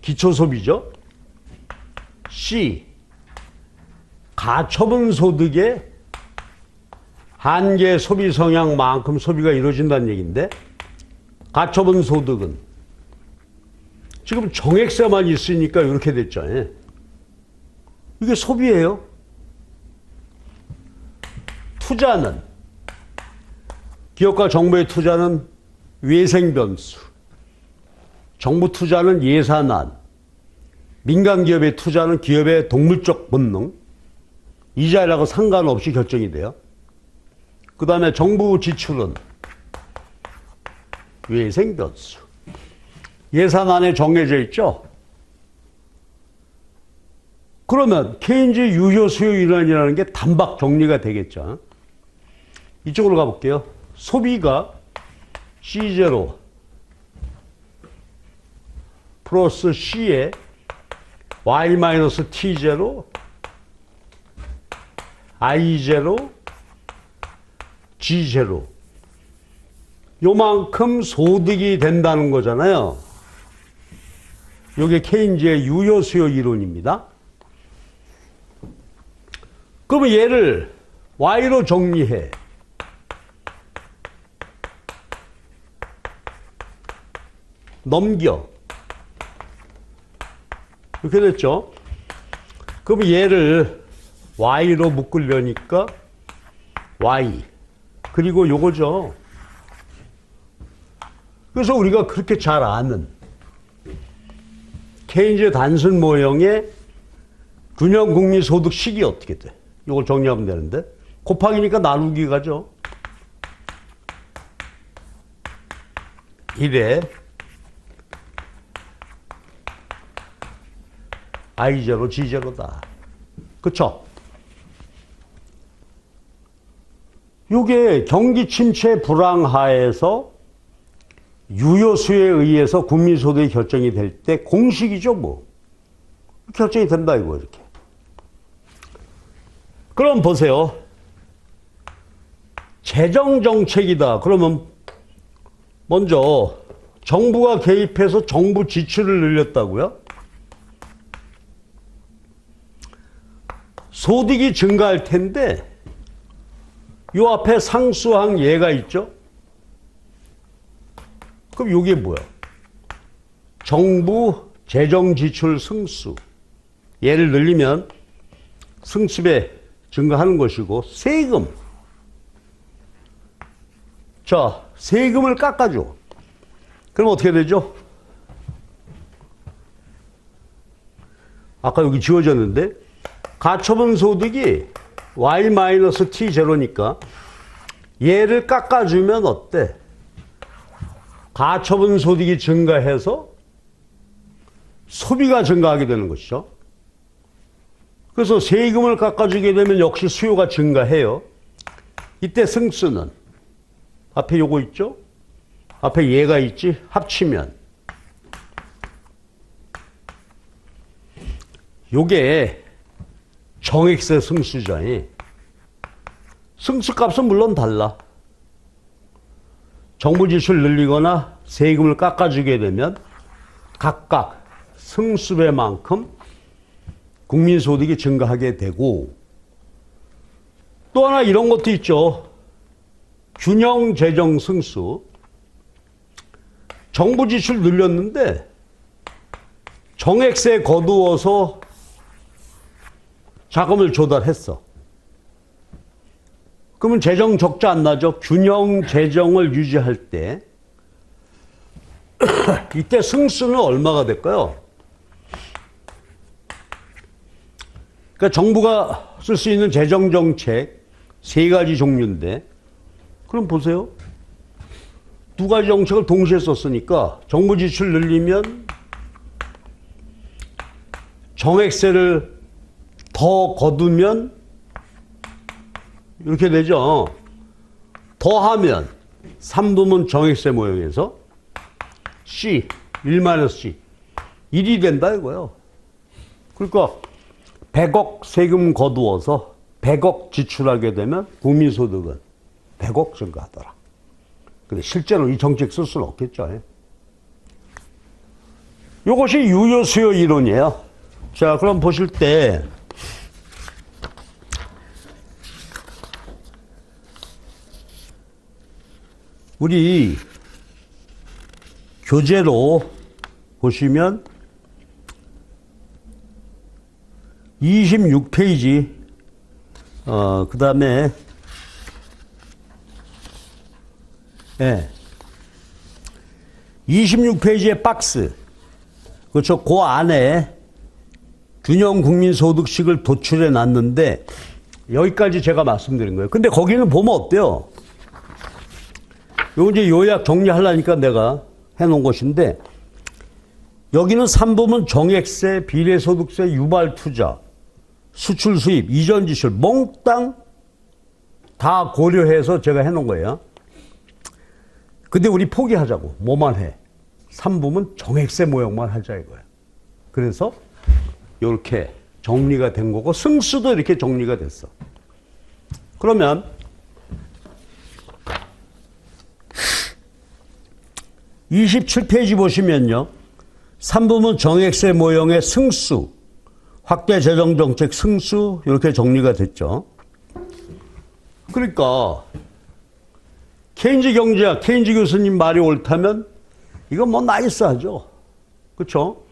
기초소비죠. C. 가처분 소득의 한계 소비 성향만큼 소비가 이루어진다는 얘기인데, 가처분 소득은 지금 정액세만 있으니까 이렇게 됐죠. 이게 소비예요. 투자는, 기업과 정부의 투자는 외생변수, 정부 투자는 예산안, 민간 기업의 투자는 기업의 동물적 본능, 이자율하고 상관없이 결정이 돼요. 그 다음에 정부 지출은 외생변수. 예산안에 정해져 있죠. 그러면 케인즈 유효수요 이론이라는 게 단박 정리가 되겠죠. 이쪽으로 가볼게요. 소비가 C0 플러스 C에 Y-T0 I0 G0 요만큼 소득이 된다는 거잖아요. 이게 케인즈의 유효수요 이론입니다. 그러면 얘를 Y로 정리해. 넘겨. 이렇게 됐죠? 그럼 얘를 y로 묶으려니까 y. 그리고 요거죠. 그래서 우리가 그렇게 잘 아는 케인즈 단순 모형의 균형 국민 소득식이 어떻게 돼? 이걸 정리하면 되는데 곱하기니까 나누기 가죠. 1에 I0, G0다. 그쵸? 이게 경기 침체 불황하에서 유효수에 의해서 국민소득이 결정이 될 때 공식이죠, 뭐. 결정이 된다, 이거, 이렇게. 그럼 보세요. 재정정책이다. 그러면 먼저 정부가 개입해서 정부 지출을 늘렸다고요? 소득이 증가할 텐데 요 앞에 상수항 예가 있죠? 그럼 요게 뭐야? 정부 재정지출 승수. 얘를 늘리면 승수배 증가하는 것이고 세금. 자, 세금을 깎아줘. 그럼 어떻게 되죠? 아까 여기 지워졌는데 가처분 소득이 y-t0니까 얘를 깎아주면 어때? 가처분 소득이 증가해서 소비가 증가하게 되는 것이죠. 그래서 세금을 깎아주게 되면 역시 수요가 증가해요. 이때 승수는 앞에 요거 있죠? 앞에 얘가 있지? 합치면 요게 정액세 승수잖아요. 승수값은 물론 달라. 정부 지출 늘리거나 세금을 깎아주게 되면 각각 승수배만큼 국민소득이 증가하게 되고 또 하나 이런 것도 있죠. 균형 재정 승수. 정부 지출 늘렸는데 정액세 거두어서 자금을 조달했어. 그러면 재정 적자 안 나죠? 균형 재정을 유지할 때 이때 승수는 얼마가 될까요? 그러니까 정부가 쓸 수 있는 재정 정책 세 가지 종류인데 그럼 보세요. 두 가지 정책을 동시에 썼으니까 정부 지출 늘리면 정액세를 더 거두면 이렇게 되죠. 더하면 3부문 정액세 모형에서 C, 1-C 1이 된다 이거예요. 그러니까 100억 세금 거두어서 100억 지출하게 되면 국민소득은 100억 증가하더라. 근데 실제로 이 정책 쓸 수는 없겠죠. 이것이 유효수요 이론이에요. 자, 그럼 보실 때 우리 교재로 보시면 26페이지 그 다음에 26페이지의 박스 그렇죠. 그 안에 균형 국민소득식을 도출해 놨는데 여기까지 제가 말씀드린 거예요. 근데 거기는 보면 어때요? 요 이제 요약 정리하려니까 내가 해놓은 것인데 여기는 3부문 정액세, 비례소득세, 유발투자, 수출수입, 이전지출 몽땅 다 고려해서 제가 해놓은 거예요. 근데 우리 포기하자고. 뭐만 해? 3부문 정액세 모형만 하자 이거예요. 그래서 이렇게 정리가 된 거고 승수도 이렇게 정리가 됐어. 그러면 27페이지 보시면요. 3부문 정액세 모형의 승수, 확대 재정정책 승수 이렇게 정리가 됐죠. 그러니까 케인즈 경제학, 케인즈 교수님 말이 옳다면 이건 뭐 나이스하죠. 그렇죠?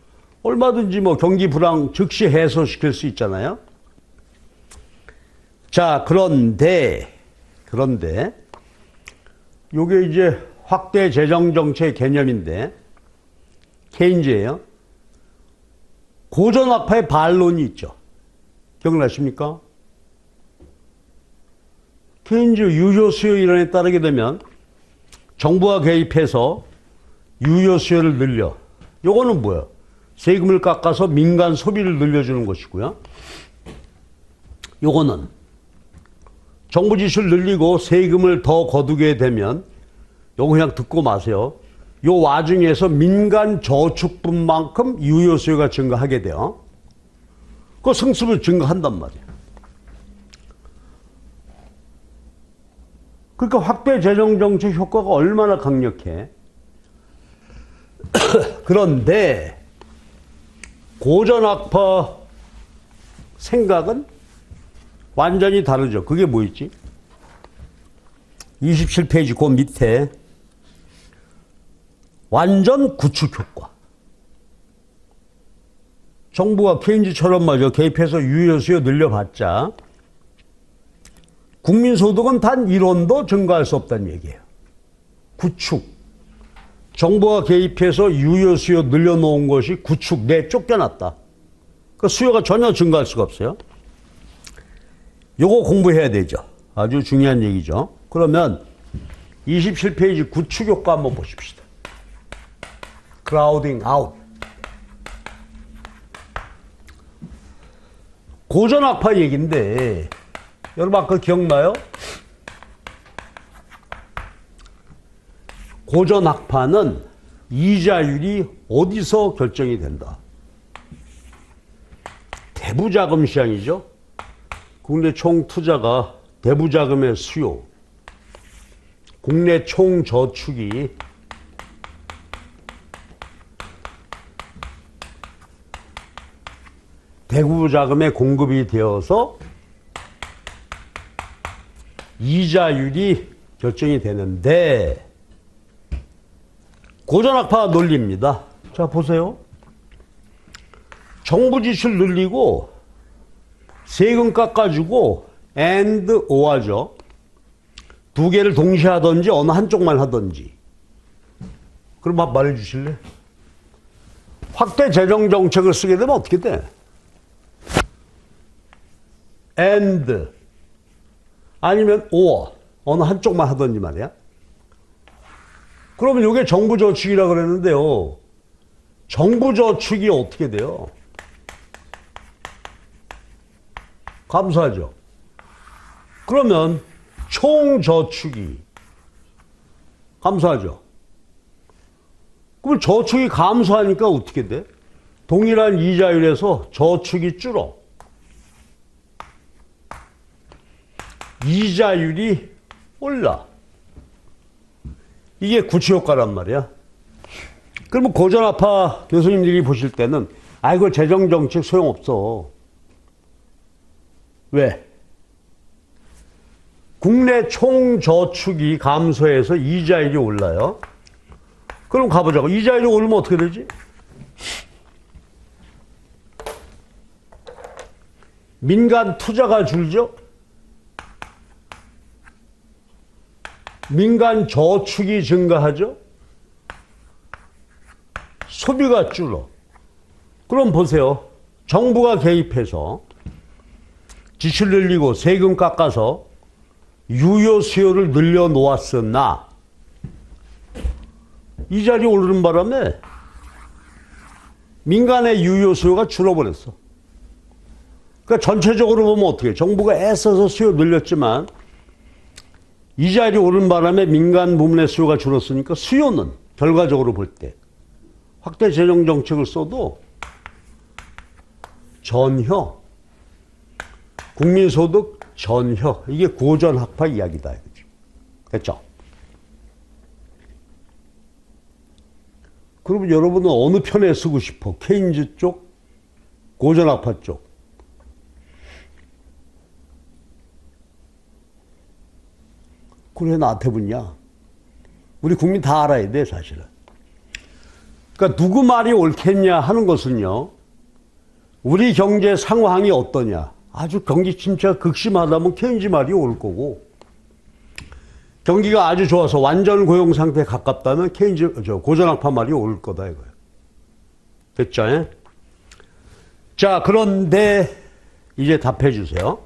얼마든지 뭐 경기 불황 즉시 해소시킬 수 있잖아요. 자, 그런데 요게 이제 확대 재정 정책 개념인데 케인즈예요. 고전 학파의 반론이 있죠. 기억나십니까? 케인즈 유효 수요 이론에 따르게 되면 정부가 개입해서 유효 수요를 늘려. 요거는 뭐예요? 세금을 깎아서 민간 소비를 늘려주는 것이고요. 요거는 정부 지출을 늘리고 세금을 더 거두게 되면 요거 그냥 듣고 마세요. 요 와중에서 민간 저축분만큼 유효 수요가 증가하게 돼요. 그 승수를 증가한단 말이에요. 그러니까 확대 재정 정책 효과가 얼마나 강력해. 그런데 고전학파 생각은 완전히 다르죠. 그게 뭐 있지? 27페이지 그 밑에 완전 구축 효과. 정부가 케인즈처럼 말이죠. 개입해서 유효 수요 늘려봤자 국민소득은 단 1원도 증가할 수 없다는 얘기예요. 구축. 정부가 개입해서 유효 수요 늘려놓은 것이 구축 내 쫓겨났다. 그 수요가 전혀 증가할 수가 없어요. 요거 공부해야 되죠. 아주 중요한 얘기죠. 그러면 27페이지 구축 효과 한번 보십시다. 크라우딩 아웃. 고전학파 얘기인데 여러분 아까 기억나요? 고전학파는 이자율이 어디서 결정이 된다? 대부자금 시장이죠. 국내 총 투자가 대부자금의 수요, 국내 총 저축이 대부자금의 공급이 되어서 이자율이 결정이 되는데 고전학파 논리입니다. 자, 보세요. 정부 지출 늘리고 세금 깎아주고 and or죠. 두 개를 동시에 하든지 어느 한쪽만 하든지. 그럼 말해 주실래? 확대 재정 정책을 쓰게 되면 어떻게 돼? and 아니면 or 어느 한쪽만 하든지 말이야. 그러면 이게 정부 저축이라 그랬는데요. 정부 저축이 어떻게 돼요? 감소하죠. 그러면 총 저축이 감소하죠. 그럼 저축이 감소하니까 어떻게 돼? 동일한 이자율에서 저축이 줄어. 이자율이 올라. 이게 구축효과란 말이야. 그러면 고전학파 교수님들이 보실 때는 이거 재정정책 소용없어. 왜? 국내 총저축이 감소해서 이자율이 올라요. 그럼 가보자고. 이자율이 오르면 어떻게 되지? 민간 투자가 줄죠? 민간 저축이 증가하죠? 소비가 줄어. 그럼 보세요. 정부가 개입해서 지출 늘리고 세금 깎아서 유효 수요를 늘려놓았으나 이자율이 오르는 바람에 민간의 유효 수요가 줄어버렸어. 그러니까 전체적으로 보면 어떻게 해? 정부가 애써서 수요 늘렸지만 이자율이 오른 바람에 민간 부문의 수요가 줄었으니까 수요는 결과적으로 볼 때 확대 재정 정책을 써도 전혀 국민소득 전혀 이게 고전학파 이야기다. 됐죠? 그러면 여러분은 어느 편에 쓰고 싶어? 케인즈 쪽? 고전학파 쪽? 그래 나한테 묻냐? 우리 국민 다 알아야 돼 사실은. 그러니까 누구 말이 옳겠냐 하는 것은요, 우리 경제 상황이 어떠냐, 아주 경기 침체가 극심하다면 케인즈 말이 올 거고, 경기가 아주 좋아서 완전 고용 상태에 가깝다면 고전학파 말이 올 거다 이거예요. 됐죠? 예? 자, 그런데 이제 답해 주세요.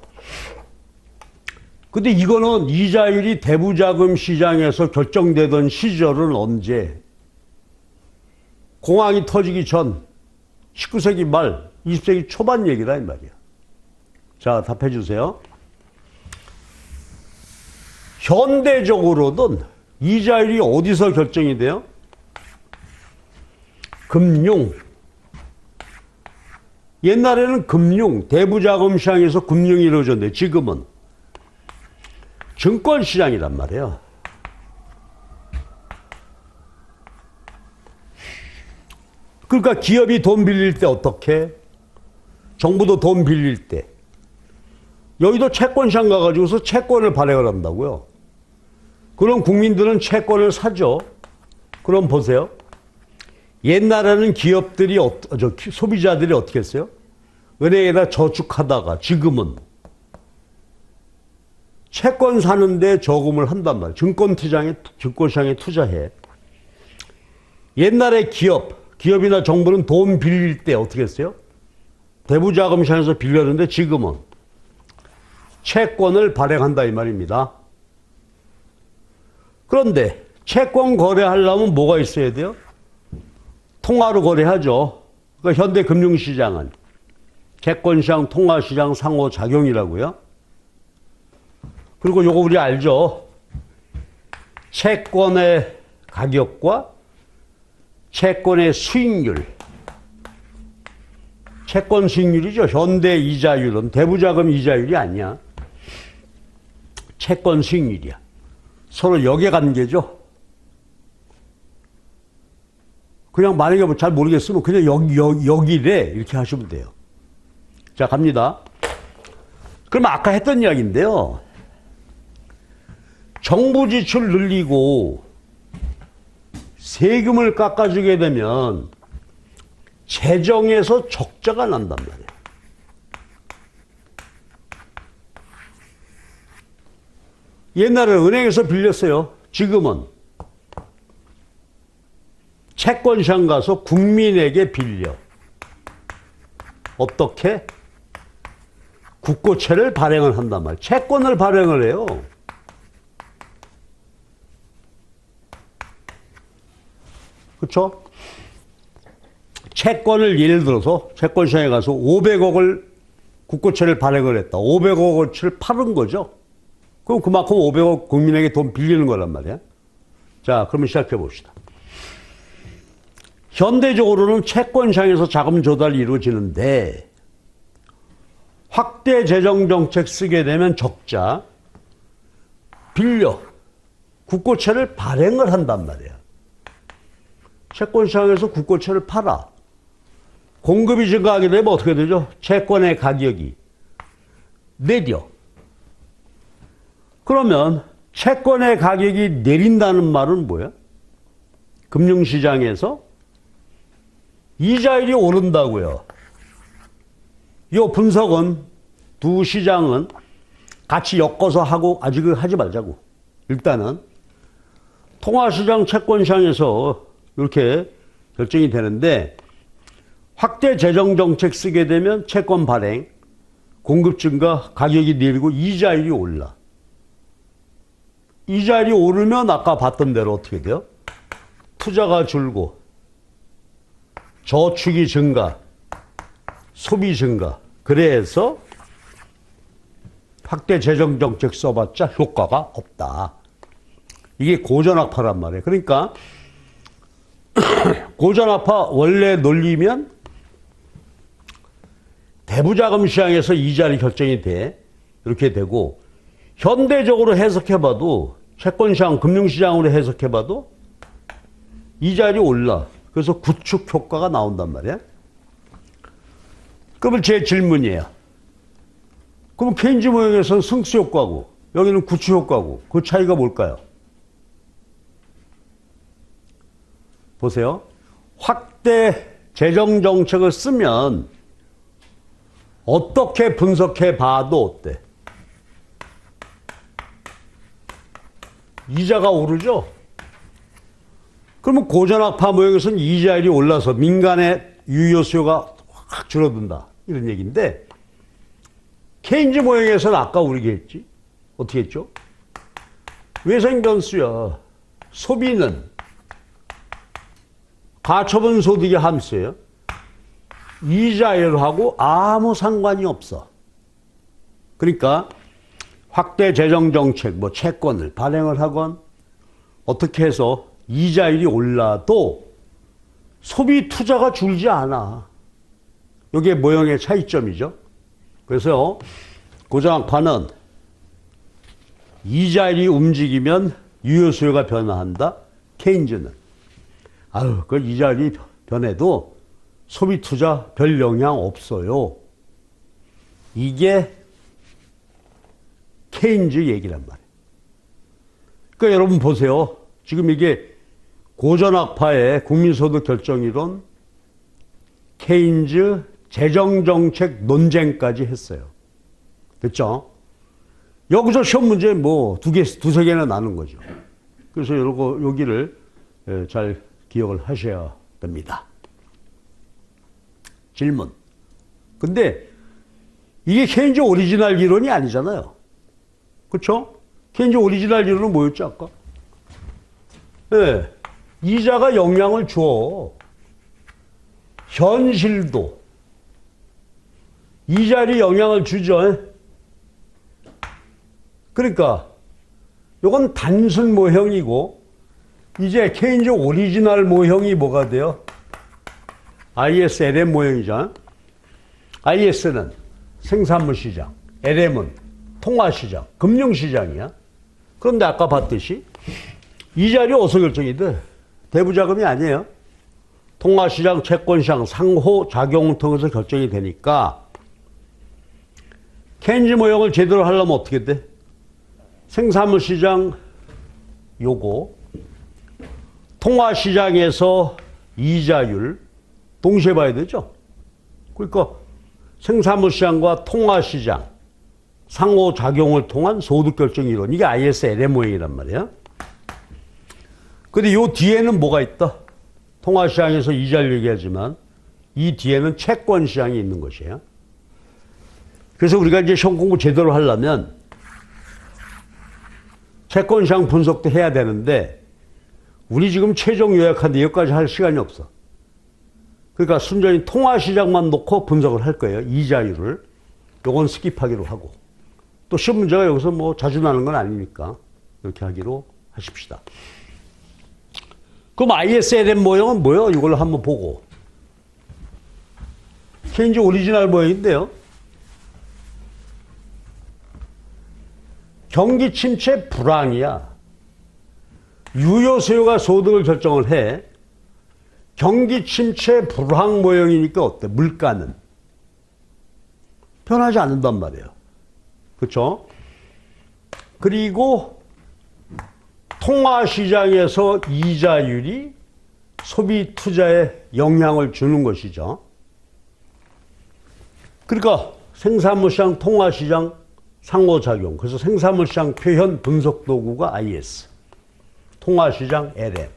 근데 이거는 이자율이 대부자금 시장에서 결정되던 시절은 언제? 공황이 터지기 전 19세기 말 20세기 초반 얘기다 이 말이야. 자, 답해 주세요. 현대적으로는 이자율이 어디서 결정이 돼요? 금융. 옛날에는 금융, 대부자금 시장에서 금융이 이루어졌는데 지금은 증권시장이란 말이에요. 그러니까 기업이 돈 빌릴 때 어떻게? 정부도 돈 빌릴 때. 여의도 채권시장 가가지고서 채권을 발행을 한다고요. 그럼 국민들은 채권을 사죠. 그럼 보세요. 옛날에는 기업들이, 소비자들이 어떻게 했어요? 은행에다 저축하다가 지금은 채권 사는데 저금을 한단 말이에요. 증권시장에 투자해. 옛날에 기업이나 정부는 돈 빌릴 때 어떻게 했어요? 대부자금 시장에서 빌렸는데 지금은 채권을 발행한다 이 말입니다. 그런데 채권 거래하려면 뭐가 있어야 돼요? 통화로 거래하죠. 그러니까 현대 금융시장은 채권시장, 통화시장 상호작용이라고요. 그리고 요거 우리 알죠? 채권의 가격과 채권의 수익률. 채권 수익률이죠. 현대 이자율은 대부자금 이자율이 아니야. 채권 수익률이야. 서로 역외관계죠. 그냥 만약에 뭐 잘 모르겠으면 그냥 여기래 이렇게 하시면 돼요. 자, 갑니다. 그럼 아까 했던 이야기인데요. 정부 지출 늘리고 세금을 깎아주게 되면 재정에서 적자가 난단 말이에요. 옛날에 은행에서 빌렸어요. 지금은 채권시장 가서 국민에게 빌려. 어떻게? 국고채를 발행을 한단 말이에요. 채권을 발행을 해요. 그렇죠? 채권을 예를 들어서 채권시장에 가서 500억을 국고채를 발행을 했다. 500억어치를 팔은 거죠. 그럼 그만큼 500억 국민에게 돈 빌리는 거란 말이야. 자, 그러면 시작해 봅시다. 현대적으로는 채권시장에서 자금 조달이 이루어지는데 확대 재정 정책 쓰게 되면 적자, 빌려, 국고채를 발행을 한단 말이야. 채권시장에서 국고채를 팔아. 공급이 증가하게 되면 어떻게 되죠? 채권의 가격이 내려. 그러면 채권의 가격이 내린다는 말은 뭐야? 금융시장에서 이자율이 오른다고요. 이 분석은 두 시장은 같이 엮어서 하고 아직은 하지 말자고. 일단은 통화시장, 채권시장에서 이렇게 결정이 되는데 확대 재정정책 쓰게 되면 채권 발행, 공급 증가, 가격이 내리고 이자율이 올라. 이자율이 오르면 아까 봤던 대로 어떻게 돼요? 투자가 줄고 저축이 증가, 소비 증가. 그래서 확대 재정정책 써봤자 효과가 없다. 이게 고전학파란 말이에요. 그러니까 고전학파 원래 논리면 대부자금 시장에서 이자율이 결정이 돼. 이렇게 되고 현대적으로 해석해봐도 채권시장, 금융시장으로 해석해봐도 이자율이 올라. 그래서 구축 효과가 나온단 말이야. 그러면 제 질문이에요. 그럼 케인즈 모형에서는 승수 효과고 여기는 구축 효과고 그 차이가 뭘까요? 보세요. 확대 재정 정책을 쓰면 어떻게 분석해 봐도 어때? 이자가 오르죠? 그러면 고전학파 모형에서는 이자율이 올라서 민간의 유효 수요가 확 줄어든다. 이런 얘기인데, 케인즈 모형에서는 아까 우리가 했지? 어떻게 했죠? 외생 변수야. 소비는 가처분 소득의 함수예요. 이자율하고 아무 상관이 없어. 그러니까 확대 재정 정책, 뭐 채권을 발행을 하건 어떻게 해서 이자율이 올라도 소비 투자가 줄지 않아. 이게 모형의 차이점이죠. 그래서 고전학파는 이자율이 움직이면 유효 수요가 변화한다. 케인즈는 그 이자율이 변해도 소비 투자 별 영향 없어요. 이게 케인즈 얘기란 말이에요. 그러니까 여러분 보세요. 지금 이게 고전학파의 국민소득 결정이론, 케인즈 재정정책 논쟁까지 했어요. 됐죠? 여기서 시험 문제 뭐 두세 개나 나는 거죠. 그래서 여기를 잘 기억을 하셔야 됩니다. 질문. 근데 이게 케인즈 오리지널 이론이 아니잖아요. 그렇죠? 케인즈 오리지널 이론은 뭐였죠, 아까? 네. 이자가 영향을 줘. 현실도. 이자율이 영향을 주죠. 그러니까 이건 단순 모형이고, 이제 케인즈 오리지널 모형이 뭐가 돼요? ISLM 모형이잖아. IS는 생산물 시장, LM은 통화 시장, 금융 시장이야. 그런데 아까 봤듯이 이자율이 어디서 결정이 돼? 대부자금이 아니에요. 통화 시장, 채권 시장, 상호 작용을 통해서 결정이 되니까 케인즈 모형을 제대로 하려면 어떻게 돼? 생산물 시장 요거, 통화 시장에서 이자율 동시에 봐야 되죠. 그러니까 생산물 시장과 통화 시장 상호작용을 통한 소득결정 이론, 이게 ISLM 모형이란 말이야. 근데 요 뒤에는 뭐가 있다? 통화 시장에서 이자율 얘기하지만 이 뒤에는 채권 시장이 있는 것이에요. 그래서 우리가 이제 시험 공부 제대로 하려면 채권 시장 분석도 해야 되는데, 우리 지금 최종 요약하는데 여기까지 할 시간이 없어. 그러니까 순전히 통화 시장만 놓고 분석을 할 거예요. 이자율을. 요건 스킵하기로 하고. 또 시험 문제가 여기서 뭐 자주 나는 건 아니니까 이렇게 하기로 하십시다. 그럼 ISLM 모형은 뭐예요? 이걸 한번 보고. 케인즈 오리지널 모형인데요. 경기 침체 불황이야. 유효 수요가 소득을 결정을 해. 경기 침체 불황 모형이니까 어때? 물가는 변하지 않는단 말이에요. 그렇죠? 그리고 통화 시장에서 이자율이 소비 투자에 영향을 주는 것이죠. 그러니까 생산물 시장, 통화 시장 상호작용. 그래서 생산물 시장 표현 분석 도구가 IS. 통화 시장 LM.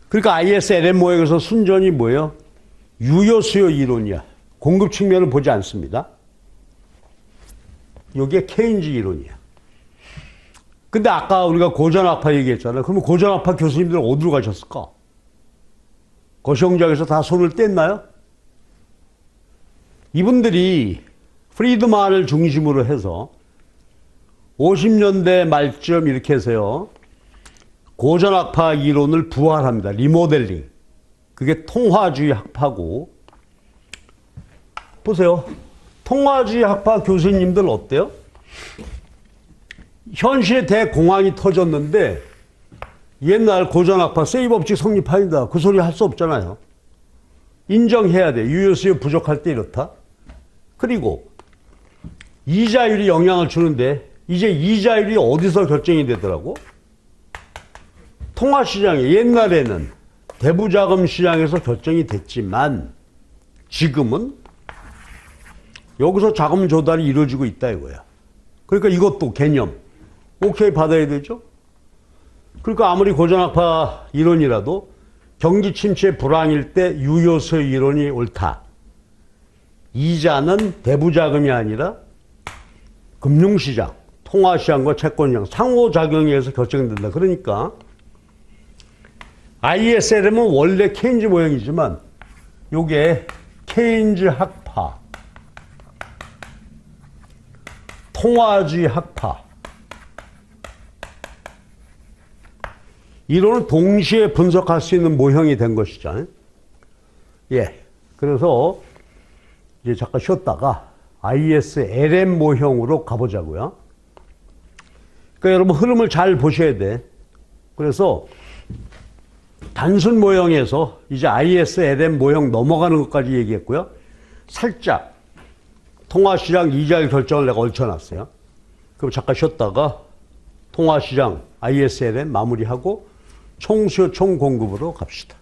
그러니까 ISLM 모형에서 순전히 뭐예요? 유효 수요 이론이야. 공급 측면을 보지 않습니다. 이게 케인즈 이론이야. 근데 아까 우리가 고전학파 얘기했잖아요. 그러면 고전학파 교수님들은 어디로 가셨을까? 거시경제학에서 다 손을 뗐나요? 이분들이 프리드만을 중심으로 해서 50년대 말쯤 이렇게 해서요, 고전학파 이론을 부활합니다. 리모델링. 그게 통화주의 학파고. 보세요. 통화주의 학파 교수님들 어때요? 현실에 대공황이 터졌는데 옛날 고전학파 세이법칙 성립하인다. 그 소리 할 수 없잖아요. 인정해야 돼. 유효수요 부족할 때 이렇다. 그리고 이자율이 영향을 주는데 이제 이자율이 어디서 결정이 되더라고? 통화시장에. 옛날에는 대부자금 시장에서 결정이 됐지만 지금은 여기서 자금 조달이 이루어지고 있다 이거야. 그러니까 이것도 개념 오케이 받아야 되죠. 그러니까 아무리 고전학파 이론이라도 경기 침체 불황일 때 유효수의 이론이 옳다. 이자는 대부자금이 아니라 금융시장, 통화시장과 채권시장 상호작용에 의해서 결정된다. 그러니까 ISLM은 원래 케인즈 모형이지만 요게 케인즈 학파, 통화주의 학파 이론을 동시에 분석할 수 있는 모형이 된 것이죠. 예. 그래서 이제 잠깐 쉬었다가 ISLM 모형으로 가보자고요. 그러니까 여러분 흐름을 잘 보셔야 돼. 그래서 단순 모형에서 이제 ISLM 모형 넘어가는 것까지 얘기했고요. 살짝 통화시장 이자율 결정을 내가 얹혀놨어요. 그럼 잠깐 쉬었다가 통화시장 ISLM 마무리하고 총수요 총공급으로 갑시다.